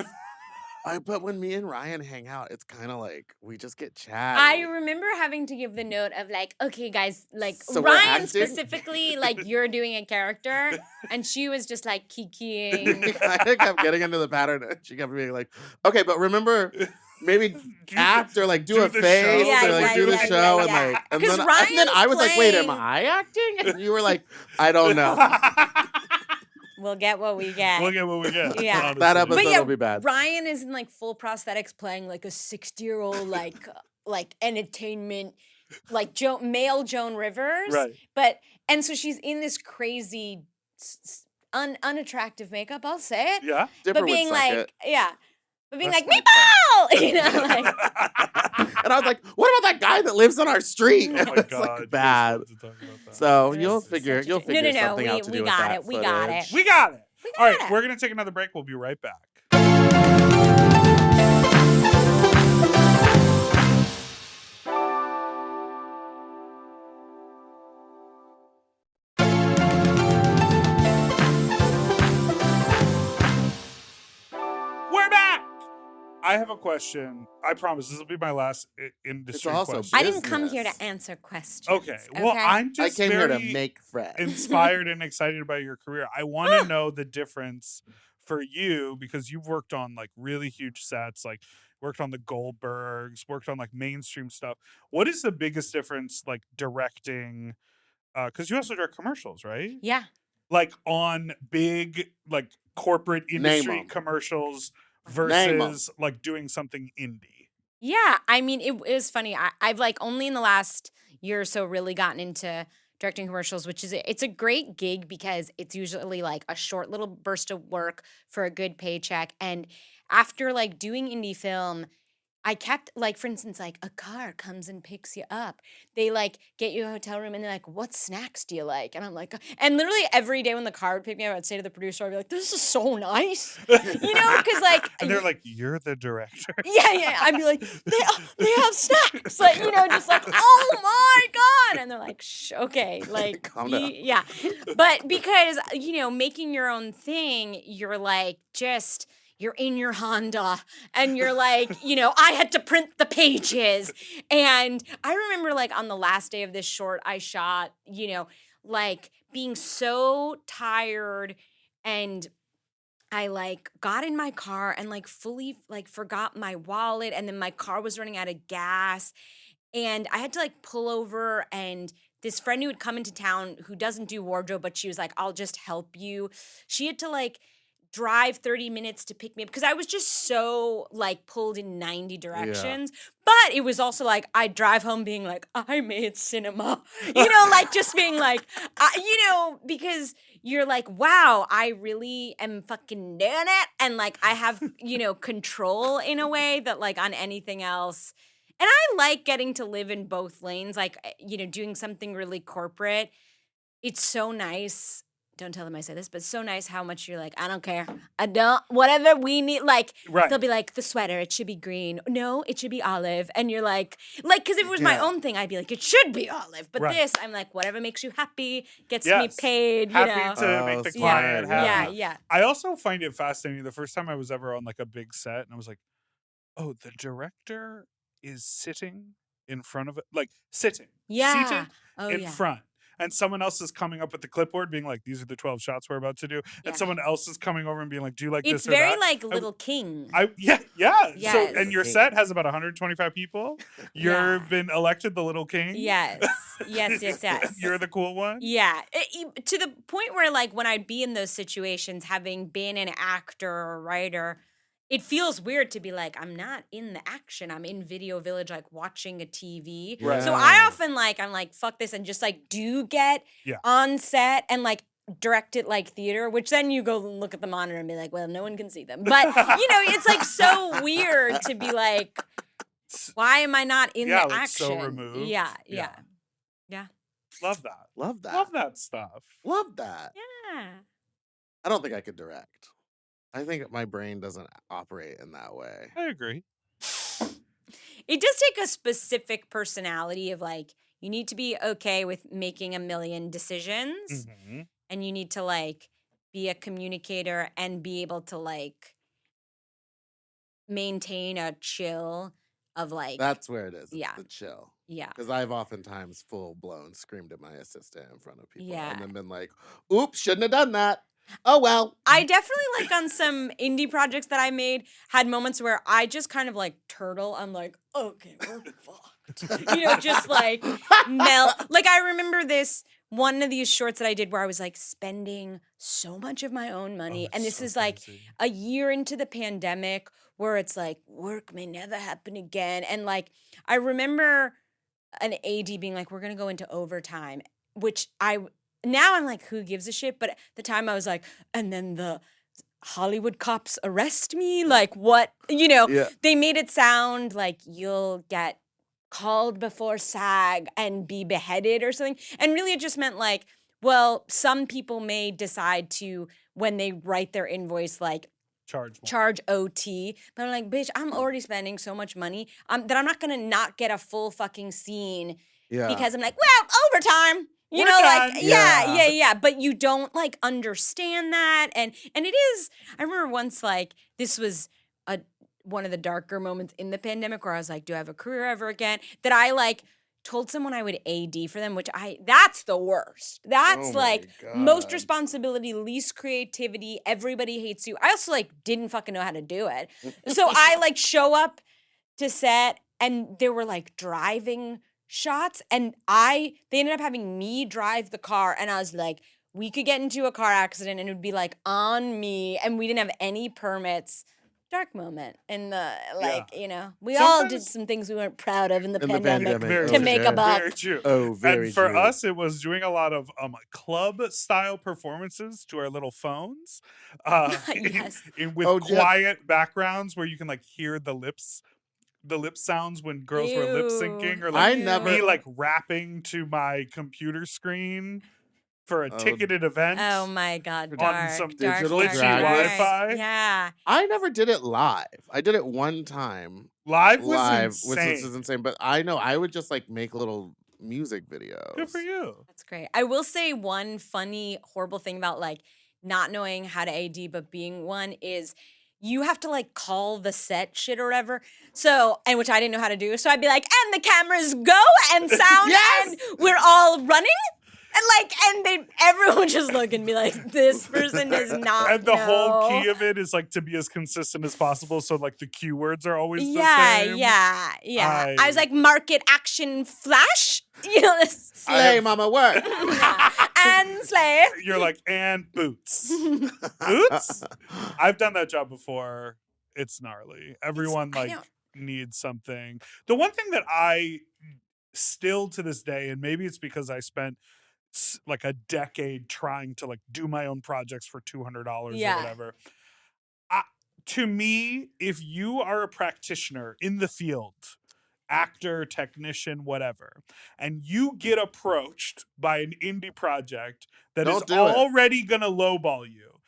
But when me and Ryan hang out, it's kind of like we just get chatty.
I remember having to give the note of like, okay, guys, like
So we're
Ryan
acting?
specifically, like you're doing a character, and she was just like kikiing.
I kept getting into the pattern, and she kept being like, "Okay, but remember, maybe act or like do a
the
face
show.
or
Yeah,
like do the
yeah,
show and
yeah.
like." And
'Cause
then
Ryan's
I was like, "Wait, am
playing-
I acting?" And you were like, "I don't know."
We'll get what we get.
We'll get what we get.
Yeah.
honestly.
That episode
But yeah,
will be bad.
Ryan is in like full prosthetics playing like a 60-year-old like entertainment like male Joan Rivers.
Right.
And so she's in this crazy unattractive makeup, I'll say it.
Yeah.
Dipper
But being
would suck
like
it.
but being
That's
like
my
Meatball! Like
And I was like, "What about that guy that lives on our street?"
Oh
It
my
was
God.
like bad.
To talk about that.
So
It
you'll
was
figure
such a-
something out to
we
do with
got
that
it. We got it.
footage.
We got it. All right,
it.
we're going to take another break. We'll be right back. We're back. I have a question. I promise this will be my last industry
also
question.
I didn't come here
business.
to answer questions.
Okay. Well, I'm
I
just
came here to
very
make friends.
inspired and excited about your career. I want to know the difference for you because you've worked on like really huge sets, like worked on the Goldbergs, worked on like mainstream stuff. What is the biggest difference like directing? Because you also direct commercials, right?
Yeah.
Like on big like corporate industry
'em.
commercials
Name 'em.
versus like doing something indie.
Yeah, I mean, it was funny. I've like only in the last year or so really gotten into directing commercials, which is it's a great gig because it's usually like a short little burst of work for a good paycheck. And after like doing indie film, I kept like, for instance, like a car comes and picks you up. They like get you a hotel room and they're like, "What snacks do you like?" And I'm like, and literally every day when the car would pick me up, I'd say to the producer, I'd be like, "This is so nice," because like,
And they're like, "You're the director."
yeah. I'd be like, they have snacks, like just like, oh my god, and they're like, Shh, okay, like,
Calm down.
yeah. But because making your own thing, you're like you're in your Honda and you're like, I had to print the pages. And I remember like on the last day of this short I shot, like being so tired and I like got in my car and like fully like forgot my wallet, and then my car was running out of gas, and I had to like pull over, and this friend who had come into town who doesn't do wardrobe, but she was like, I'll just help you. She had to like drive 30 minutes to pick me up because I was just so like pulled in 90 directions. But it was also like I drive home being like, I made cinema, like just being like, because you're like, wow, I really am fucking doing it. And like I have, control in a way that like on anything else. And I like getting to live in both lanes, like, doing something really corporate. It's so nice. Don't tell them I say this, but it's so nice how much you're like, I don't care. I don't, whatever we need. Like, they'll be like, the sweater, it should be green. No, it should be olive. And you're like, because if it was my own thing, I'd be like, it should be olive. But this, I'm like, whatever makes you happy, gets me paid,
Happy to make the client happy.
Yeah.
I also find it fascinating. The first time I was ever on like a big set, and I was like, oh, the director is sitting in front of it, like seated in front. And someone else is coming up with the clipboard being like, these are the 12 shots we're about to do. And someone else is coming over and being like, do you like this or that?
It's very like Little King.
Yeah.
Yes.
So, and your set has about 125 people. You've been elected the Little King.
Yes. Yes.
You're the cool one.
Yeah. To the point where like when I'd be in those situations, having been an actor or writer, it feels weird to be like, I'm not in the action. I'm in Video Village, like watching a TV.
Right.
So I often I'm like, fuck this, and just like do get on set and like direct it like theater, which then you go look at the monitor and be like, well, no one can see them. But, it's like so weird to be like, why am I not in the action?
So removed.
Yeah.
Love that.
Love that.
Love that stuff.
Love that.
Yeah.
I don't think I could direct. I think my brain doesn't operate in that way.
I agree.
It does take a specific personality of like, you need to be okay with making a million decisions, and you need to like be a communicator and be able to like maintain a chill of like.
That's where it is.
Yeah.
It's the chill.
Yeah.
Because I've oftentimes full blown screamed at my assistant in front of people.
Yeah.
And then been like, oops, shouldn't have done that. Oh, well.
I definitely like on some indie projects that I made had moments where I just kind of like turtle. I'm like, okay, we're fucked. Just like melt. Like I remember one of these shorts that I did where I was like spending so much of my own money. And this is like a year into the pandemic where it's like work may never happen again. And like I remember an AD being like, we're going to go into overtime, which now I'm like, who gives a shit? But at the time I was like, and then the Hollywood cops arrest me? Like what? They made it sound like you'll get called before SAG and be beheaded or something. And really it just meant like, well, some people may decide to, when they write their invoice, like, charge OT. But I'm like, bitch, I'm already spending so much money that I'm not going to not get a full fucking scene because I'm like, well, overtime. Yeah. But you don't like understand that. And it is, I remember once like this was one of the darker moments in the pandemic where I was like, do I have a career ever again? That I like told someone I would AD for them, that's the worst. That's most responsibility, least creativity. Everybody hates you. I also like didn't fucking know how to do it. So I like show up to set and there were like driving shots and they ended up having me drive the car, and I was like, we could get into a car accident and it would be like on me, and we didn't have any permits. Dark moment in the we all did some things we weren't proud of in the pandemic to make a buck.
Very true.
Oh, very
and for
true.
us, it was doing a lot of club style performances to our little phones, with quiet backgrounds where you can like hear the lip sounds when girls were lip syncing, or like me like rapping to my computer screen for a ticketed event.
Oh my God,
on some
digital
Wi-Fi.
Yeah.
I never did it live. I did it one time.
Live was insane.
Which was insane. But I know I would just like make little music videos.
Good for you.
That's great. I will say one funny, horrible thing about like not knowing how to AD but being one is you have to like call the set shit or whatever. So, and which I didn't know how to do. So I'd be like, and the cameras go and sound and we're all running. And everyone just look at me like, this person does not
And the whole
know.
key of it is like to be as consistent as possible. So like the keywords are always the same.
Yeah. I was like, market action flash. This.
Slay, mama, work.
And slay.
You're like, and boots. Boots? I've done that job before. It's gnarly. Everyone needs something. The one thing that I still to this day, and maybe it's because I spent like a decade trying to like do my own projects for $200 or whatever. To me, if you are a practitioner in the field, actor, technician, whatever, and you get approached by an indie project that is already going to lowball you,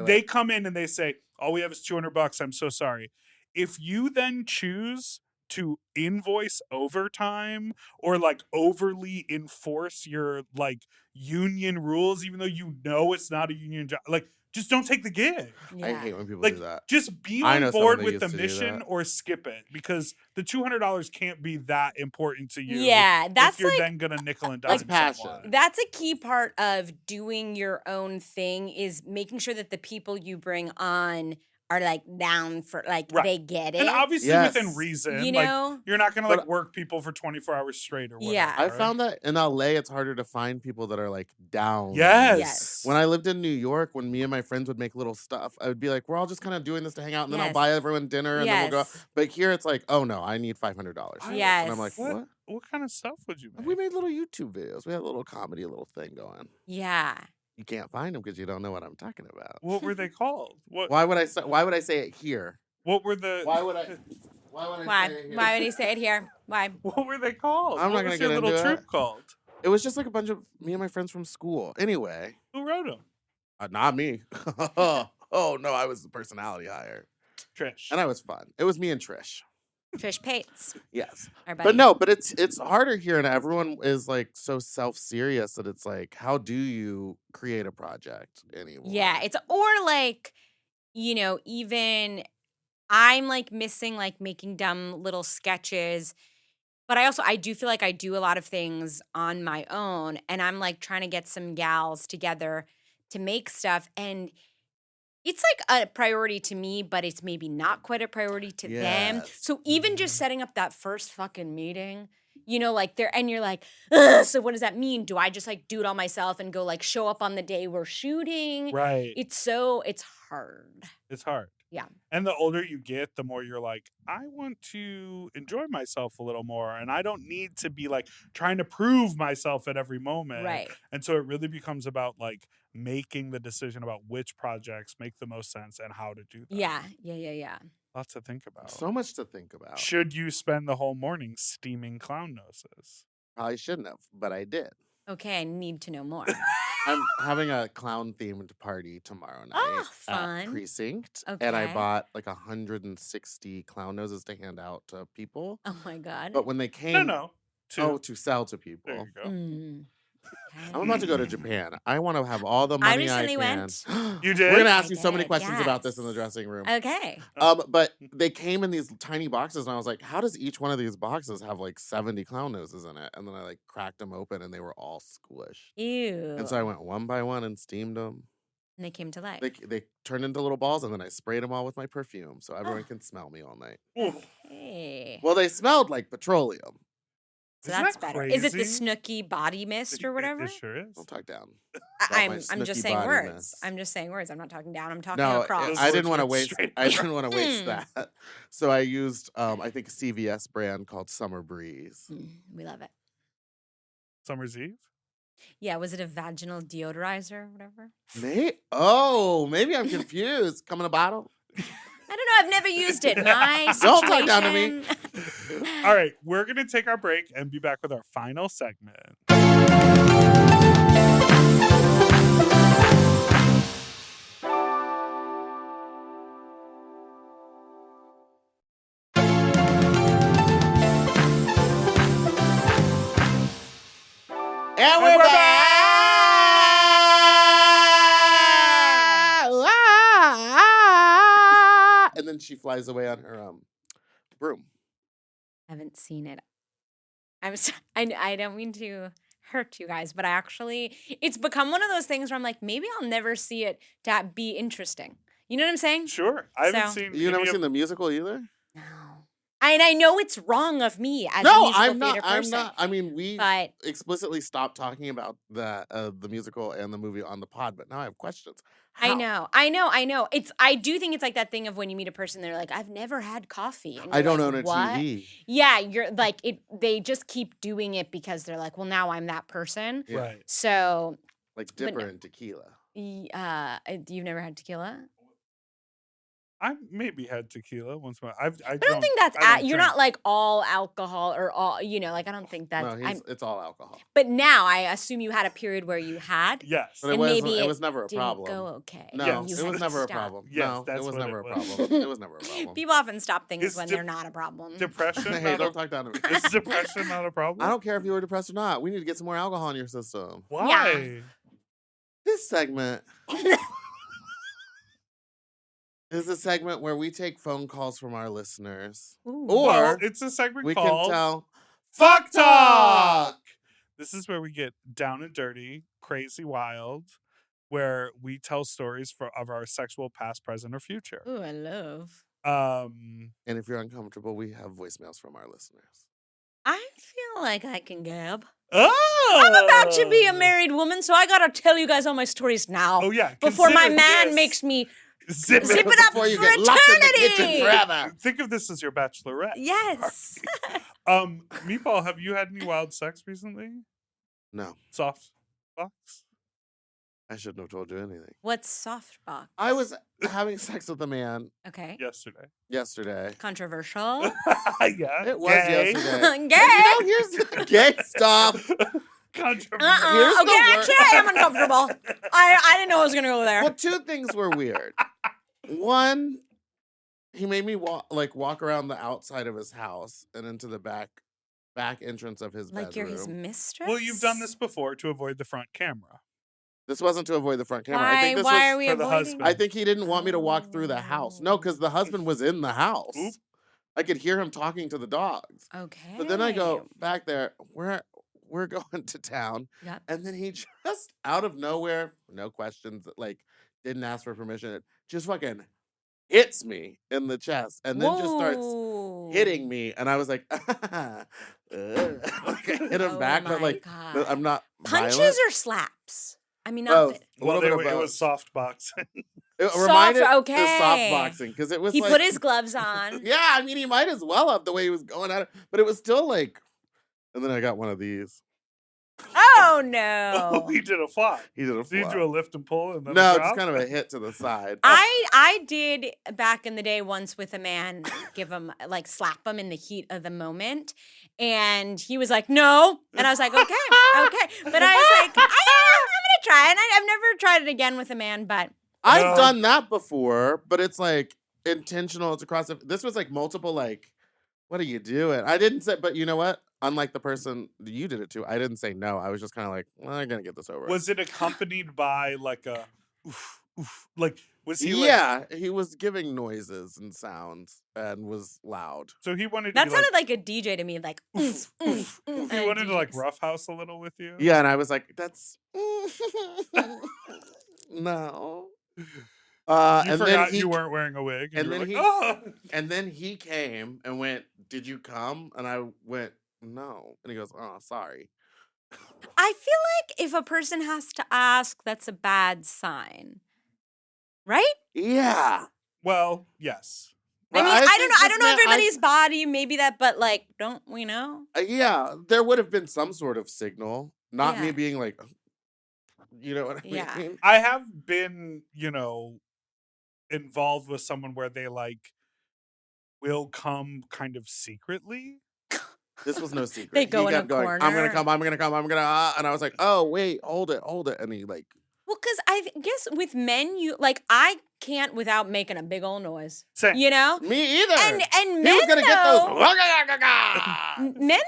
they come in and they say, all we have is $200. I'm so sorry. If you then choose to invoice overtime or like overly enforce your like union rules, even though you know it's not a union job, like just don't take the gig.
Yeah. I hate when people
like,
do that.
Just be on board with the mission or skip it, because the $200 can't be that important to you.
Yeah, that's
if you're
like,
then gonna nickel and dime
passion.
That's a key part of doing your own thing, is making sure that the people you bring on are like down for they get it.
And obviously within reason.
You know?
Like you're not gonna like work people for 24 hours straight or whatever.
Yeah.
I found that in LA it's harder to find people that are like down.
Yes.
When I lived in New York, when me and my friends would make little stuff, I would be like, we're all just kind of doing this to hang out, and then I'll buy everyone dinner and then we'll go. But here it's like, oh no, I need $500.
Yes.
And I'm like, what?
What kind of stuff would you make?
We made little YouTube videos. We had a little comedy, a little thing going.
Yeah.
You can't find them because you don't know what I'm talking about.
What were they called?
Why would I say it here?
What were the?
Why would I say it here?
Why would he say it here? Why?
What were they called?
I'm not gonna get into
little troop called?
It was just like a bunch of me and my friends from school. Anyway,
who wrote them?
Not me. Oh no, I was the personality hire.
Trish.
And I was fun. It was me and Trish.
Trish Pates.
Yes.
Our buddy.
But no, but it's harder here, and everyone is like so self-serious that it's like, how do you create a project anymore?
Yeah, it's or like, even I'm like missing like making dumb little sketches, but I do feel like I do a lot of things on my own, and I'm like trying to get some gals together to make stuff, and it's like a priority to me, but it's maybe not quite a priority to them. So even just setting up that first fucking meeting, like and you're like, ugh, so what does that mean? Do I just like do it all myself and go like show up on the day we're shooting?
Right.
It's hard.
It's hard.
Yeah.
And the older you get, the more you're like, I want to enjoy myself a little more. And I don't need to be like trying to prove myself at every moment.
Right.
And so it really becomes about like making the decision about which projects make the most sense and how to do that.
Yeah.
Lots to think about.
So much to think about.
Should you spend the whole morning steaming clown noses?
Probably shouldn't have, but I did.
Okay, I need to know more.
I'm having a clown themed party tomorrow night.
Oh, fun.
At Precinct.
Okay.
And I bought like 160 clown noses to hand out to people.
Oh my God.
But when they came
to
sell to people.
There you go.
Okay.
I'm about to go to Japan. I want to have all the money I
recently
can.
went.
You did?
We're gonna ask you so many
did,
questions about this
yes.
in the dressing room.
Okay.
But they came in these tiny boxes, and I was like, how does each one of these boxes have like 70 clown noses in it? And then I like cracked them open, and they were all squish.
Ew.
And so I went one by one and steamed them.
And they came to life.
They turned into little balls, and then I sprayed them all with my perfume, so everyone can smell me all night.
Hey.
Well, they smelled like petroleum.
So
Isn't
that's
that
better.
crazy?
Is it the Snooki body mist or whatever?
It sure is.
Don't talk down.
I'm
my
just
Snooki
saying
body
words.
mist.
I'm just saying words. I'm not talking down. I'm talking
No,
across.
I didn't want to
Words
waste.
straight
I didn't want to waste
Hmm.
that. So I used, I think, a CVS brand called Summer Breeze.
We love it.
Summer's Eve?
Yeah, was it a vaginal deodorizer or whatever?
Maybe I'm confused. Come in a bottle.
I don't know. I've never used it. My
Don't talk down to me.
situation-
All right, we're going to take our break and be back with our final segment.
And we're back! And then she flies away on her broom.
I haven't seen it. I don't mean to hurt you guys, but it's become one of those things where I'm like, maybe I'll never see it to be interesting. You know what I'm saying?
Sure. I haven't seen.
You never seen the musical either?
No. And I know it's wrong of me as a
No,
musical
I'm not.
theater
I'm
person.
not. I mean, we
But
explicitly stopped talking about the musical and the movie on the pod, but now I have questions.
I
How?
know. I do think it's like that thing of when you meet a person, they're like, I've never had coffee. And
I
you're
don't
like,
own a
what?
TV.
Yeah, you're like they just keep doing it because they're like, well, now I'm that person.
Yeah.
Right.
So
Like Dipper and tequila.
you've never had tequila?
I maybe had tequila once. I
don't think that's you're not like all alcohol or all, like I don't think that's
No, it's all alcohol.
But now I assume you had a period where you had.
Yes.
But
and maybe
it was never a
didn't
problem.
go okay.
No,
Yes.
it was never a
stop.
problem.
Yes,
No,
that's
it was
what
never
it
a
was.
problem. It was never a problem.
People often stop things
Is
when they're not a problem.
Depression.
Hey, don't talk down to me.
Is depression not a problem?
I don't care if you were depressed or not. We need to get some more alcohol in your system.
Why?
This segment is a segment where we take phone calls from our listeners.
Ooh.
Or
Well, it's a segment
we
called
can tell
Fuck Talk. This is where we get down and dirty, crazy wild, where we tell stories of our sexual past, present, or future.
Ooh, I love.
And if you're uncomfortable, we have voicemails from our listeners.
I feel like I can gab.
Oh!
I'm about to be a married woman, so I gotta tell you guys all my stories now.
Oh, yeah.
Before my
Consider
man
this-
makes me
Zip
zip
it.
it up
Before you
for
get locked in the kitchen
eternity.
forever.
Think of this as your bachelorette.
Yes.
Meatball, have you had any wild sex recently?
No,
Soft box?
I shouldn't have told you anything.
What's softbox?
I was having sex with a man
Okay.
Yesterday.
Controversial.
Yeah.
It was
Gay.
yesterday.
Gay.
Here's the gay stuff.
Controversial.
Here's the
Okay,
word-
actually, I am uncomfortable. I didn't know I was gonna go there.
Well, two things were weird. One, he made me walk around the outside of his house and into the back entrance of his
Like
bedroom.
you're his mistress.
Well, you've done this before to avoid the front camera.
This wasn't to avoid the front camera. I
Why?
think this
Why
was
are we
for the
avoiding?
husband.
I think he didn't want me to walk through the house. No, because the husband was in the house.
Oop.
I could hear him talking to the dogs.
Okay.
But then I go back there. We're going to town.
Yep.
And then he just out of nowhere, no questions, didn't ask for permission, just fucking hits me in the chest and then just starts
Whoa.
hitting me. And I was like, I hit him
Oh
back, but
my God.
I'm not
Punches
violent.
or slaps? I mean, not
Both.
that-
A little bit of
It
both.
was soft boxing.
It
Soft,
reminded the
okay.
soft boxing because it was
he
like,
put his gloves on.
yeah, I mean, he might as well have the way he was going at it, but it was still like, and then I got one of these.
Oh no.
He did a flop.
He did a
Did you
flop.
do a lift and pull and then
No,
a
just
drop?
kind of a hit to the side.
I did back in the day once with a man, give him slap him in the heat of the moment, and he was like, "No," and I was like, "Okay, okay," but I was like, "I'm gonna try," and I've never tried it again with a man, but
I've
No.
done that before, but it's like intentional. It's across. This was like multiple. Like, what are you doing? I didn't say, but you know what? Unlike the person you did it to, I didn't say no. I was just kind of like, well, I'm gonna get this over.
Was it accompanied by like a oof, oof? Like, was he
Yeah, he was giving noises and sounds and was loud.
So he wanted to
that
be
sounded like a DJ to me, like
oof, oof, oof. He wanted to like
DJs.
roughhouse a little with you?
Yeah, and I was like, that's no.
You
And
forgot
then he
you weren't wearing a wig. And,
and
you were
then
like,
he-
oh!
and then he came and went, "Did you come?" And I went, "No." And he goes, "Oh, sorry."
I feel like if a person has to ask, that's a bad sign, right?
Yeah.
Well, yes.
Well,
I mean, I don't
think
know. I
this
don't know
man-
everybody's body, maybe that, but don't we know?
Yeah, there would have been some sort of signal, not me
Yeah.
being like, you know what I
Yeah.
mean?
I have been, involved with someone where they will come kind of secretly.
This was no secret.
They go
he
in a
kept going, I'm
corner.
gonna come, I'm gonna come, I'm gonna, and I was like, oh wait, hold it, and he
Well, because I guess with men, I can't without making a big old noise,
Same.
you know?
me either.
And
he
men,
was gonna get
though,
those.
men,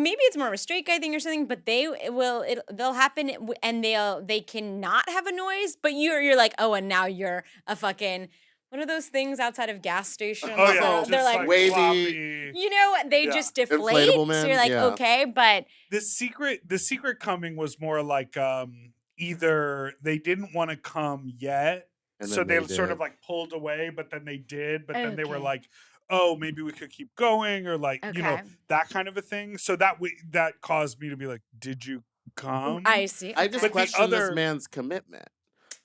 maybe it's more of a straight guy thing or something, but they'll happen and they cannot have a noise, but you're like, oh, and now you're a fucking What are those things outside of gas stations?
Oh yeah,
They're like
wavy.
floppy.
you know, they just deflate.
Inflatable
So
men,
you're like,
yeah.
okay, but
The secret coming was more like either they didn't want to come yet,
And
so
then
they sort of
did.
like pulled away, but then they did, but then they were
Okay.
like, oh, maybe we could keep going, or like
okay.
that kind of a thing. So that caused me to be like, did you come?
I see.
I
Okay.
just
But the
questioned this
other-
man's commitment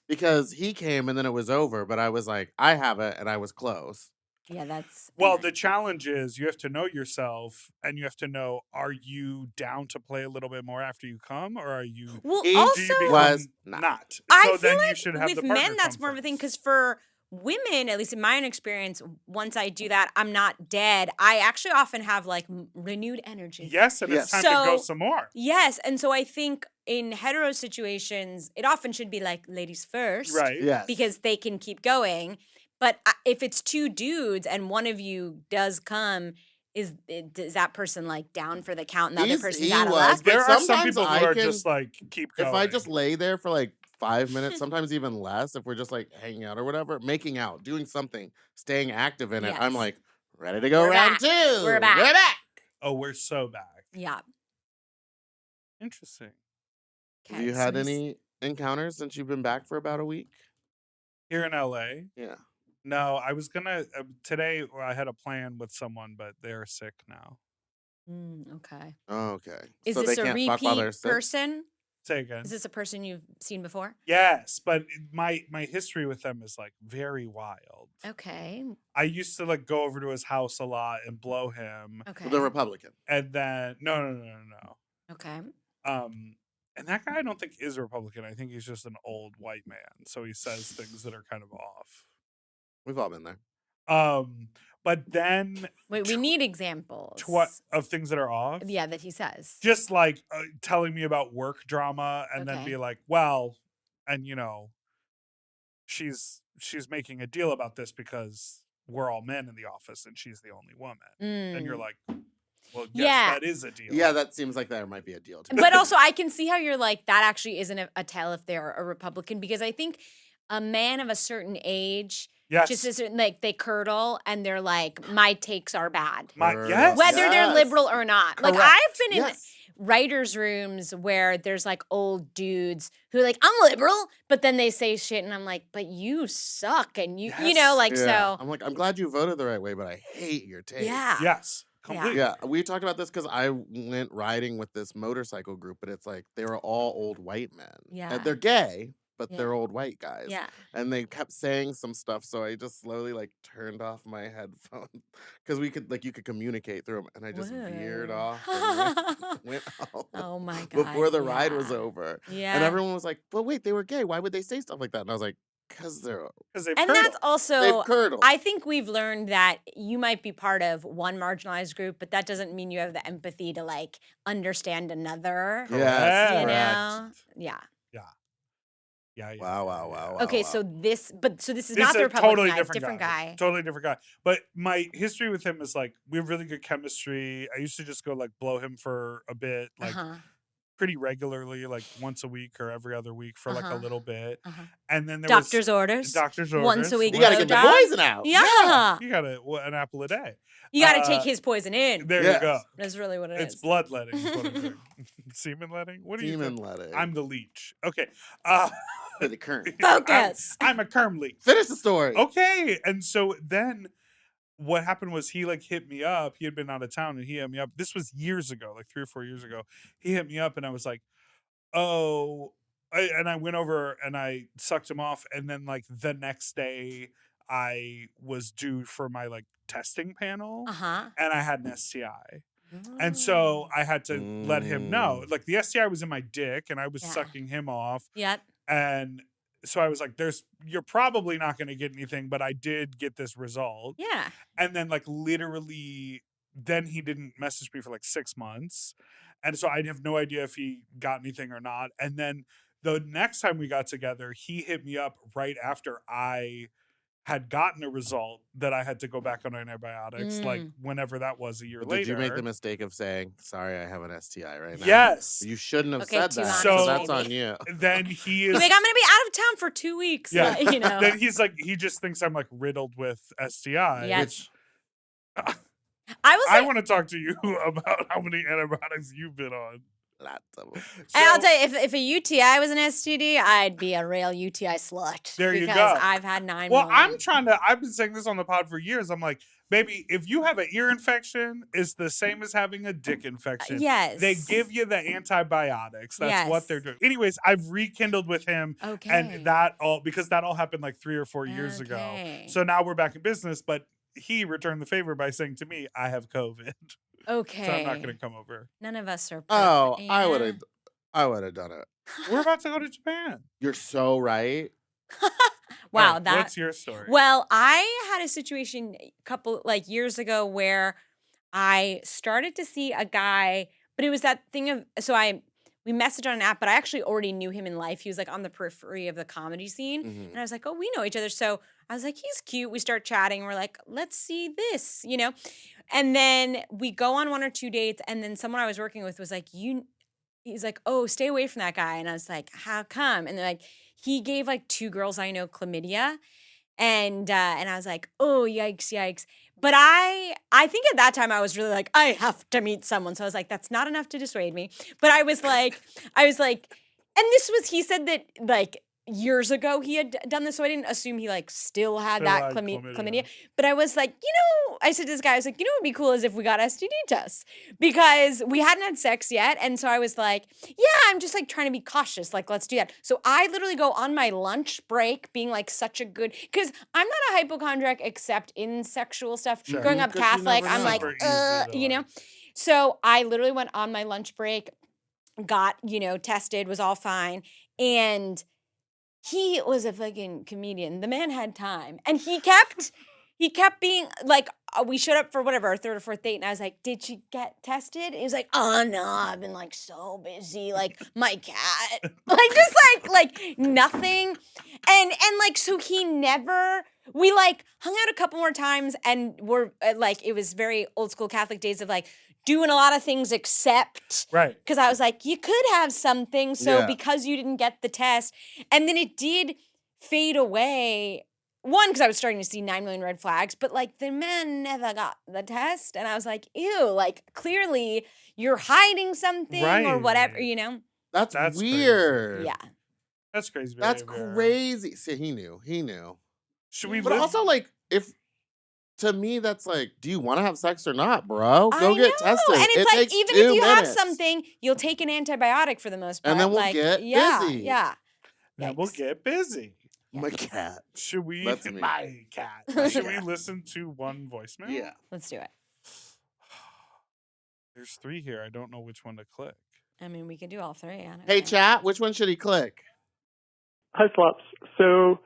because he came and then it was over, but I was like, I have it, and I was close.
Yeah, that's
Well, the challenge is you have to know yourself, and you have to know: are you down to play a little bit more after you come, or are you?
well.
He
Do
Also,
you become
was
not?
not.
I
So
feel
then
like
you should have
with
the partner
men that's
come
more of a thing
first.
because for women, at least in my own experience, once I do that, I'm not dead. I actually often have like renewed energy.
Yes, and it's
Yes.
time to go
So-
some more.
Yes, and so I think in hetero situations, it often should be like ladies first,
Right.
Yes.
because they can keep going. But if it's two dudes and one of you does come, is that person like down for the count and the other person's
he
out of
was,
luck?
but
There are some
sometimes
people who
I
are
can-
just like keep going.
If I just lay there for like 5 minutes, sometimes even less, if we're just like hanging out or whatever, making out, doing something, staying active in it, I'm
Yes.
like, ready to go
We're
round
back.
2.
We're back.
We're back.
oh, we're so back.
Yeah.
Interesting.
Have you had any encounters since you've been back for about a week?
Here in LA.
Yeah.
No, I was gonna today. I had a plan with someone, but they're sick now.
Okay.
Oh, okay.
Is
So
this
they
a
can't fuck while they're
repeat
sick?
person?
Say again.
Is this a person you've seen before?
Yes, but my history with them is like very wild.
Okay.
I used to like go over to his house a lot and blow him,
Okay.
The Republican.
and then no.
Okay.
And that guy I don't think is a Republican. I think he's just an old white man, so he says things that are kind of off.
We've all been there.
But then
Wait, we need examples.
of things that are off?
Yeah, that he says.
Just like telling me about work drama, and then
Okay.
be like, well, and she's making a deal about this because we're all men in the office and she's the only woman. And you're like, well, yes,
Yeah.
that is a deal.
Yeah, that seems like there might be a deal to it.
But also, I can see how you're like, that actually isn't a tell if they're a Republican, because I think a man of a certain age
Yes.
just isn't like, they curdle and they're like, my takes are bad.
Yes.
Whether they're
Yes.
liberal or not. Like,
Correct.
I've been in
Yes.
writers' rooms where there's like old dudes who are like, I'm liberal, but then they say shit and I'm like, but you suck. And you know,
Yes.
like,
Yeah.
so.
I'm like, I'm glad you voted the right way, but I hate your take.
Yeah.
Yes. Completely.
Yeah, we talked about this because I went riding with this motorcycle group, but it's like they were all old white men.
Yeah.
And they're gay, but
Yeah.
they're old white guys.
Yeah.
And they kept saying some stuff, so I just slowly like turned off my headphones because you could communicate through them, and I just veered
Whoa.
off and went home
Oh my God.
before the ride was
yeah.
over.
Yeah.
And everyone was like, "But wait, they were gay. Why would they say stuff like that?" And I was like, "Cause they're
Because they've
And
heard
that's
it.
also,
they've curdled."
I think we've learned that you might be part of one marginalized group, but that doesn't mean you have the empathy to like understand another.
Yes,
You
correct.
know? Yeah.
Yeah.
Wow.
Okay,
wow.
so this is
This
not
is
the
a
Republican
totally
guy,
different
guy.
Totally different guy. But my history with him is like we have really good chemistry. I used to just go like blow him for a bit, like pretty regularly, like once a week or every other week for like a little bit. And then there
Doctor's orders.
Doctor's orders.
Once a week.
You gotta get the
blowjob.
poison out.
Yeah.
You gotta an apple a day.
You got to take his poison in.
There
Yes.
you go.
That's really what it is.
It's bloodletting. Is what I'm doing. Semen letting. What are you
Demon
doing?
letting.
I'm the leech. Okay.
For the current.
Focus.
I'm a kerm leech.
Finish the story.
Okay. And so then what happened was he like hit me up. He had been out of town and he hit me up. This was years ago, like 3 or 4 years ago. He hit me up and I was like, oh, and I went over and I sucked him off. And then like the next day I was due for my like testing panel and I had an STI. And so I had to let him know. Like the STI was in my dick and I was sucking him off.
Yep.
And so I was like, you're probably not going to get anything, but I did get this result.
Yeah.
And then like literally, then he didn't message me for like 6 months. And so I have no idea if he got anything or not. And then the next time we got together, he hit me up right after I had gotten a result that I had to go back on antibiotics, like whenever that was a year later.
Did you make the mistake of saying, sorry, I have an STI right now?
Yes.
You shouldn't have said that.
So
That's on you.
Then he is
like, I'm going to be out of town for 2 weeks.
Yeah.
You know.
Then he's like, he just thinks I'm like riddled with STI.
Yeah.
Which
I
want to talk to you about how many antibiotics you've been on.
Lots of them.
And I'll tell you, if a UTI was an STD, I'd be a real UTI slut.
There you go.
Because I've had 9
Well,
more.
I've been saying this on the pod for years. I'm like, baby, if you have an ear infection, it's the same as having a dick infection.
Yes.
They give you the antibiotics. That's what they're doing. Anyways, I've rekindled with him.
Okay.
And that all happened like 3 or 4 years ago. So now we're back in business, but he returned the favor by saying to me, I have COVID.
Okay.
So I'm not going to come over.
None of us are perfect.
Oh,
Yeah.
I would have done it.
We're about to go to Japan.
You're so right.
Wow,
Right,
that.
What's your story?
Well, I had a situation a couple years ago where I started to see a guy, but it was that thing of we messaged on an app, but I actually already knew him in life. He was like on the periphery of the comedy scene.
Mhm.
And I was like, oh, we know each other. So I was like, he's cute. We start chatting. We're like, let's see this, you know? And then we go on 1 or 2 dates. And then someone I was working with was like, he's like, oh, stay away from that guy. And I was like, how come? And they're like, he gave like 2 girls I know chlamydia. And I was like, oh, yikes, yikes. But I think at that time I was really like, I have to meet someone. So I was like, that's not enough to dissuade me. But I was like, and he said that like years ago he had done this, so I didn't assume he like still had that chlamydia. But I was like, I said to this guy, I was like, what would be cool is if we got STD tests, because we hadn't had sex yet. And so I was like, yeah, I'm just like trying to be cautious. Like, let's do that. So I literally go on my lunch break being like such a good, because I'm not a hypochondriac except in sexual stuff.
Sure.
Growing up
'Cause you
Catholic,
never
I'm
know.
like,
Super easy to,
you know.
like-
So I literally went on my lunch break, got, tested, was all fine. And he was a fucking comedian. The man had time. And he kept being like, we showed up for whatever, our 3rd or 4th date. And I was like, did you get tested? And he was like, oh no, I've been like so busy. Like my cat, like just like nothing. And like, so we like hung out a couple more times and we're like, it was very old school Catholic days of like, doing a lot of things except,
right?
Because I was like, you could have something, so
Yeah.
because you didn't get the test, and then it did fade away. One, because I was starting to see 9 million red flags, but like the man never got the test, and I was like, ew, like clearly you're hiding something or whatever,
Right.
That's
crazy.
weird.
Yeah.
That's crazy.
That's
behavior.
crazy. See, he knew.
Should we
But
live?
also, like, to me, that's like, do you want to have sex or not, bro? Go
I
get
know.
tested.
And it's
It
like,
takes
even
2
if you have
minutes.
something, you'll take an antibiotic for the most part.
And then we'll
like,
get
yeah,
busy.
Yeah.
Then we'll
Yikes.
get busy.
My cat.
Should we?
That's me.
My cat.
My
Should we
cat.
listen to one voicemail?
Yeah.
Let's do it.
There's 3 here. I don't know which one to click.
I mean, we could do all 3. I don't
Hey,
care.
chat, which one should he click?
Hi, Slops. So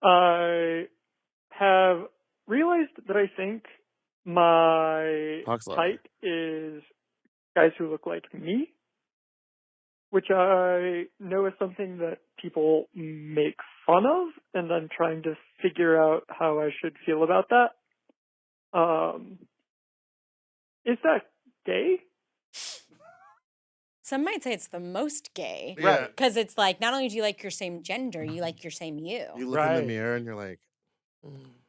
I have realized that I think my
Talks louder.
type is guys who look like me, which I know is something that people make fun of, and I'm trying to figure out how I should feel about that. Is that gay?
Some might say it's the most gay.
Right.
Because it's like, not only do you like your same gender, you like your same you.
You look in
Right.
the mirror and you're like,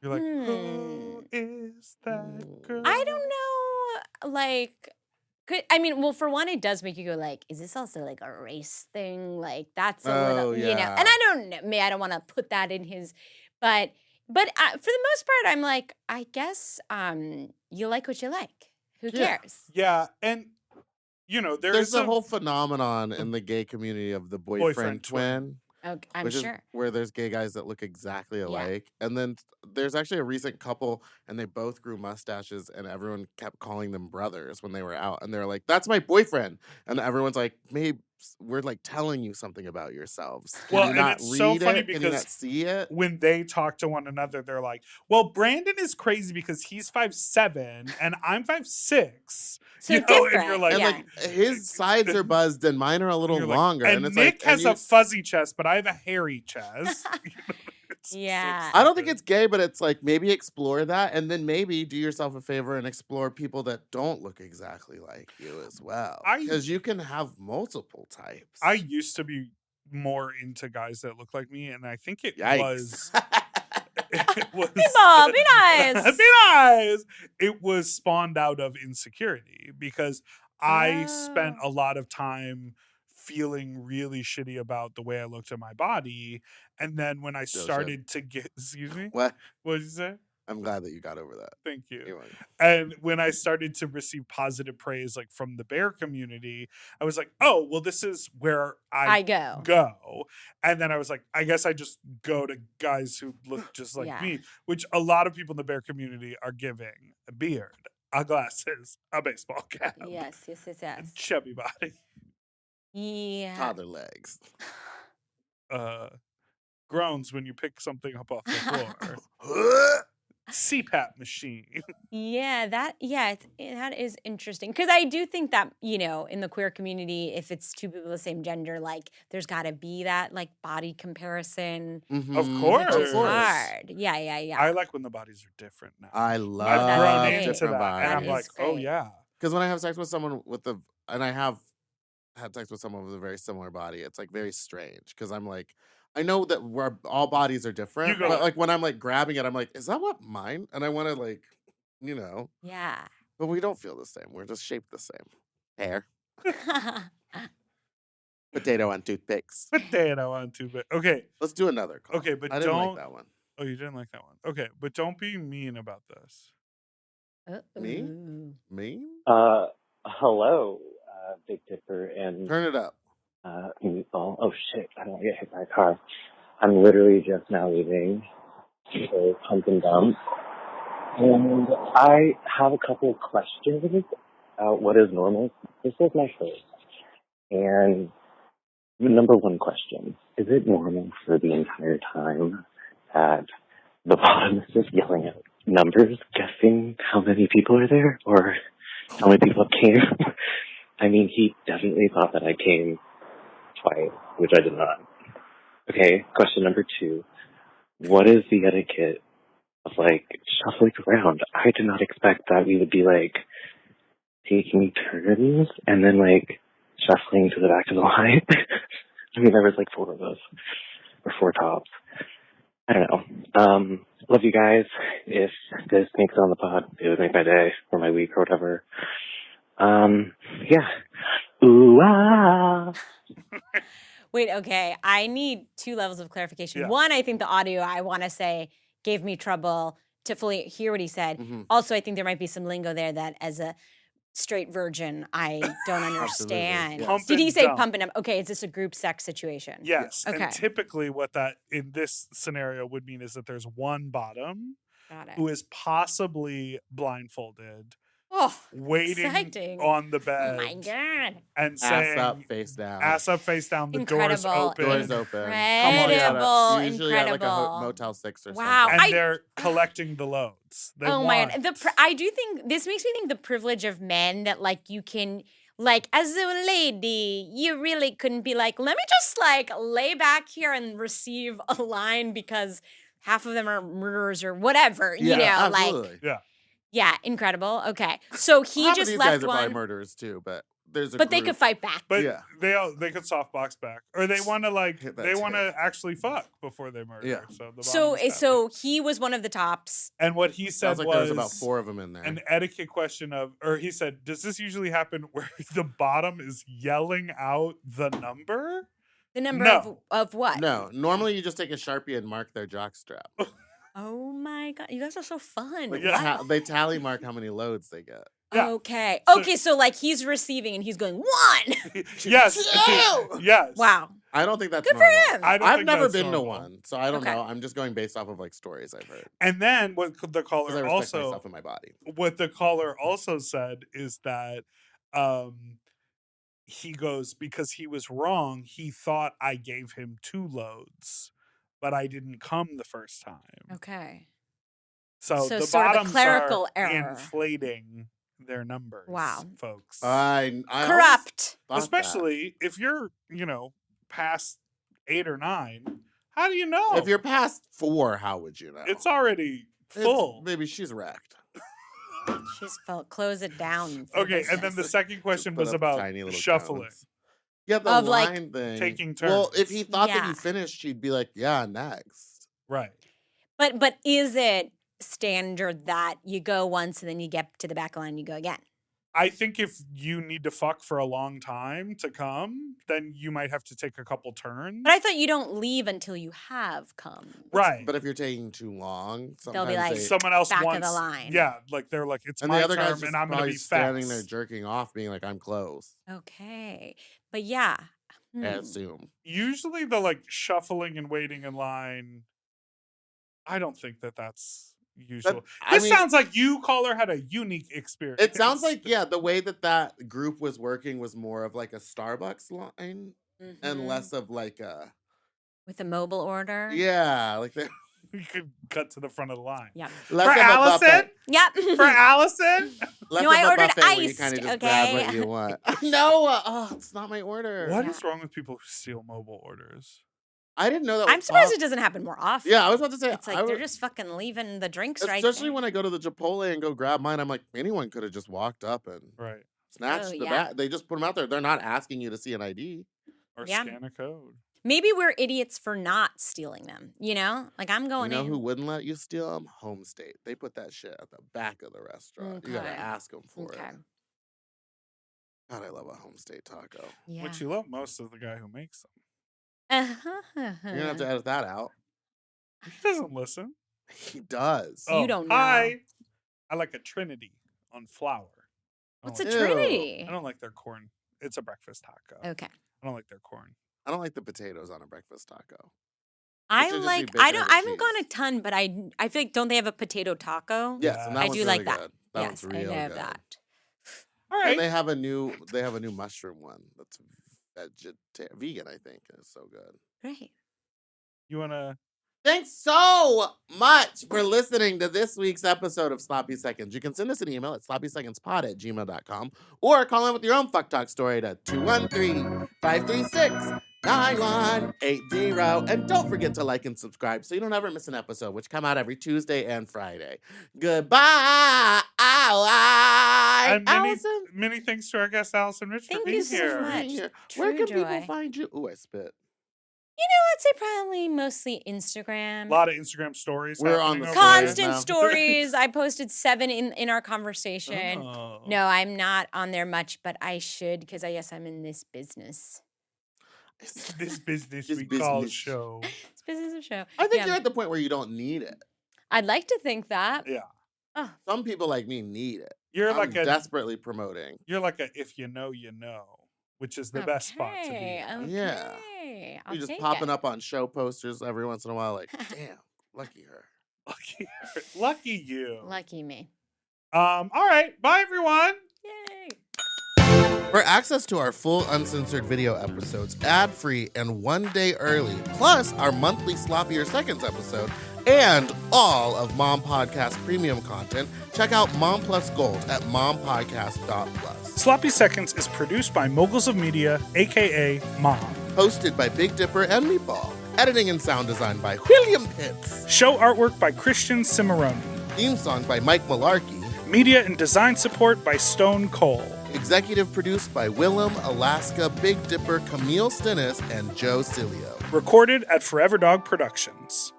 You're like,
Hmm.
who is that girl?
I don't know, like, I mean, well, for one, it does make you go like, is this also like a race thing? Like, that's a
Oh,
little,
yeah.
and I don't know, I don't want to put that in his, but for the most part, I'm like, I guess you like what you like. Who
Yeah.
cares?
Yeah, and
there's a whole phenomenon in the gay community of the boyfriend twin.
Okay, I'm
which
sure.
is where there's gay guys that look exactly alike. And then there's actually a recent couple and they both grew mustaches and everyone kept calling them brothers when they were out. And they're like, that's my boyfriend. And everyone's like, maybe we're like telling you something about yourselves. Can
Well,
you
and
not
it's
read
so funny
it? Can you
because
not see it?
when they talk to one another, they're like, well, Brandon is crazy because he's 5'7" and I'm 5'6".
So
and
different.
you're like,
And
yeah.
like his sides are buzzed and mine are a little
you're like-
longer.
and
it's
Nick
like,
has a fuzzy chest, but I have a hairy chest.
Yeah.
I don't think it's gay, but it's like maybe explore that, and then maybe do yourself a favor and explore people that don't look exactly like you as well, because you can have multiple types.
I used to be more into guys that look like me, and I think it was. It was
Meatball, be nice.
be nice. It was spawned out of insecurity because I spent a lot of time feeling really shitty about the way I looked at my body, and then when I started to get, excuse me,
What
did you say?
I'm glad that you got over that.
Thank you.
You're welcome.
And when I started to receive positive praise, like from the bear community, I was like, oh, well, this is where I go. And then I was like, I guess I just go to guys who look just like me, which a lot of people in the bear community are giving: a beard, glasses, a baseball cap.
Yes.
A chubby body.
Yeah.
Toddler legs.
Groans when you pick something up off the floor. CPAP machine.
Yeah, that is interesting, because I do think that, you know, in the queer community, if it's two people of the same gender, like there's got to be that like body comparison.
Of course,
it's hard. Yeah.
I like when the bodies are different now.
I love
I've grown into
different
that,
bodies.
and I'm like, oh yeah.
Because when I have sex with someone and I have had sex with someone with a very similar body, it's like very strange, because I'm like, I know that all bodies are different, but like when I'm like grabbing it, I'm like, is that what mine? And I want to like, you know.
Yeah.
But we don't feel the same. We're just shaped the same. Hair. Potato on toothpicks.
Potato on toothpicks. Okay.
Let's do another call.
Okay, but
I didn't like that one.
Oh, you didn't like that one. Okay, but don't be mean about this.
Me? Mean?
Hello, Big Dipper and
Turn it up.
Meatball. Oh shit, I don't want to get hit by a car. I'm literally just now leaving a cumdump. And I have a couple of questions about what is normal. This is my first. And the number one question, is it normal for the entire time that the bottom is just yelling out numbers, guessing how many people are there or how many people came? I mean, he definitely thought that I came twice, which I did not. Okay, question number 2. What is the etiquette of, like, shuffling around? I did not expect that we would be, like, taking turns and then, like, shuffling to the back of the line. I mean, there was, like, 4 of us, or 4 tops. I don't know. Love you guys. If this makes it on the pod, it would make my day, or my week, or whatever. Yeah. Ooh, ah.
Wait, okay. I need 2 levels of clarification.
Yeah.
One, I think the audio, I want to say, gave me trouble to fully hear what he said. Also, I think there might be some lingo there that as a straight virgin, I don't understand.
Yes.
Did he say pump and dump? Okay, is this a group sex situation?
Yes.
Okay.
And typically what that in this scenario would mean is that there's one bottom who is possibly blindfolded.
Oh,
waiting
exciting.
on the bed.
Oh my God.
And saying,
ass up, face down.
Ass up, face down. The door's open.
Doors open.
Incredible.
Usually at like a Motel 6 or something.
And they're collecting the loads.
Oh my God. I do think this makes me think the privilege of men that like you can, like as a lady, you really couldn't be like, let me just like lay back here and receive a line because half of them are murderers or whatever. You know,
absolutely.
like. Yeah, incredible. Okay. So he
Half
just
of these
left
guys are
one.
probably murderers too, but there's a
But they could fight back.
But they could softbox back. Or they want to like they want to actually fuck before they murder.
Yeah.
So he was one of the tops.
And what he said
sounds like there was about 4 of them in there.
An etiquette question or he said, does this usually happen where the bottom is yelling out the number?
The number of what?
No. Normally you just take a Sharpie and mark their jockstrap.
Oh my God. You guys are so fun.
Like they tally mark how many loads they get.
Yeah. Okay. So like he's receiving and he's going 1.
Yes. Yes.
Wow.
I don't think that's
good
normal.
for him.
I've never been to one, so I don't know. I'm just going based off of like stories I've heard.
And then what the caller
myself in my body.
What the caller also said is that he goes, because he was wrong, he thought I gave him 2 loads, but I didn't come the first time.
Okay.
So the
sort
bottoms
of a clerical
are
error.
Inflating their numbers.
Wow.
Folks.
I
corrupt.
Especially if you're, past 8 or 9. How do you know?
If you're past 4, how would you know?
It's already full.
Maybe she's wrecked.
She's full. Close it down.
Okay, and then the second question was about shuffling.
Cones. Yeah, the
Of,
line thing.
Taking turns.
Well, if he thought that
Yeah.
you finished, she'd be like, yeah, next.
Right.
But is it standard that you go once and then you get to the back line and you go again?
I think if you need to fuck for a long time to come, then you might have to take a couple turns.
But I thought you don't leave until you have come.
Right.
But if you're taking too long,
They'll be
sometimes
like,
someone else
back of
wants
the line.
Yeah, like they're like, it's
and
my
the other guy's
term
just
and I'm gonna
probably
be
standing
fast.
there jerking off, being like, I'm close.
Okay. But yeah.
I assume.
Usually the like shuffling and waiting in line, I don't think that's usual. This sounds like you, caller, had a unique experience.
It sounds like, yeah, the way that group was working was more of like a Starbucks line and less of like a...
With a mobile order?
Yeah, like they...
You could cut to the front of the line.
Yep.
For Allison?
Yep.
For Allison?
Less
No,
of
I
a
ordered
buffet where you
iced,
kind of just
okay?
grab what you want. No, it's not my order.
What is wrong with people who steal mobile orders?
I didn't know that.
I'm surprised it doesn't happen more often.
Yeah, I was about to say.
It's like they're just fucking leaving the drinks right
Especially
there.
when I go to the Chipotle and go grab mine, I'm like, anyone could have just walked up and snatched the bag. They just put them out there. They're not asking you to see an ID.
Or scan a code.
Maybe we're idiots for not stealing them, you know? Like, I'm going
You know
in.
who wouldn't let you steal them? Home State. They put that shit at the back of the restaurant. You gotta
Okay.
ask them for it.
Okay.
God, I love a Home State taco.
Yeah.
Which you love most is the guy who makes them.
You're gonna have to edit that out.
He doesn't listen.
He does.
You don't know.
I like a Trinity on flour.
What's a Trinity?
I don't like their corn. It's a breakfast taco.
Okay.
I don't like their corn.
I don't like the potatoes on a breakfast taco.
I
should just be
like.
bacon,
I
egg,
don't.
and
I haven't
cheese.
gone a ton, but I feel like don't they have a potato taco?
Yes, and that
I
one's
do
really
like that.
good. That
Yes,
one's
I
real
know
good.
that.
All right.
And they have a new mushroom one that's vegan, I think. It's so good.
Great.
You wanna?
Thanks so much for listening to this week's episode of Sloppy Seconds. You can send us an email at sloppysecondspod@gmail.com or call in with your own fuck talk story to 213-536-9180. And don't forget to like and subscribe so you don't ever miss an episode, which come out every Tuesday and Friday. Goodbye.
And
Allison.
many thanks to our guest Alison Rich for
Thank
being
you so
here.
much.
Where
True
can people
joy.
find you? Ooh, I spit.
You know, I'd say probably mostly Instagram.
A lot of Instagram stories.
We're on the
happening over
stories
Constant
now.
stories. I posted 7 in our conversation.
there. Oh.
No, I'm not on there much, but I should because I guess I'm in this business.
This business
This
we call
business.
show.
It's business of show.
I think
Yeah.
you're at the point where you don't need it.
I'd like to think that.
Yeah.
Oh,
Some people like me need it.
You're
I'm
like a
desperately promoting.
You're like a if you know, you know, which is the best spot to be.
okay,
in.
Yeah.
okay. I'll
You're just
take
popping
it.
up on show posters every once in a while, like, damn, lucky her.
Lucky, lucky you.
Lucky me.
All right. Bye, everyone.
Yay.
For access to our full uncensored video episodes, ad-free and 1 day early, plus our monthly Sloppier Seconds episode, and all of Mom Podcast premium content, check out Mom Plus Gold at mompodcast.plus.
Sloppy Seconds is produced by Moguls of Media, aka Mom.
Hosted by Big Dipper and Meatball. Editing and sound design by William Pitts.
Show artwork by Christian Cimarroni.
Theme song by Mike Malarkey.
Media and design support by Stone Cole.
Executive produced by Willem, Alaska, Big Dipper, Camille Stennis, and Joe Cilio.
Recorded at Forever Dog Productions.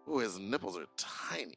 Ooh, his nipples are tiny.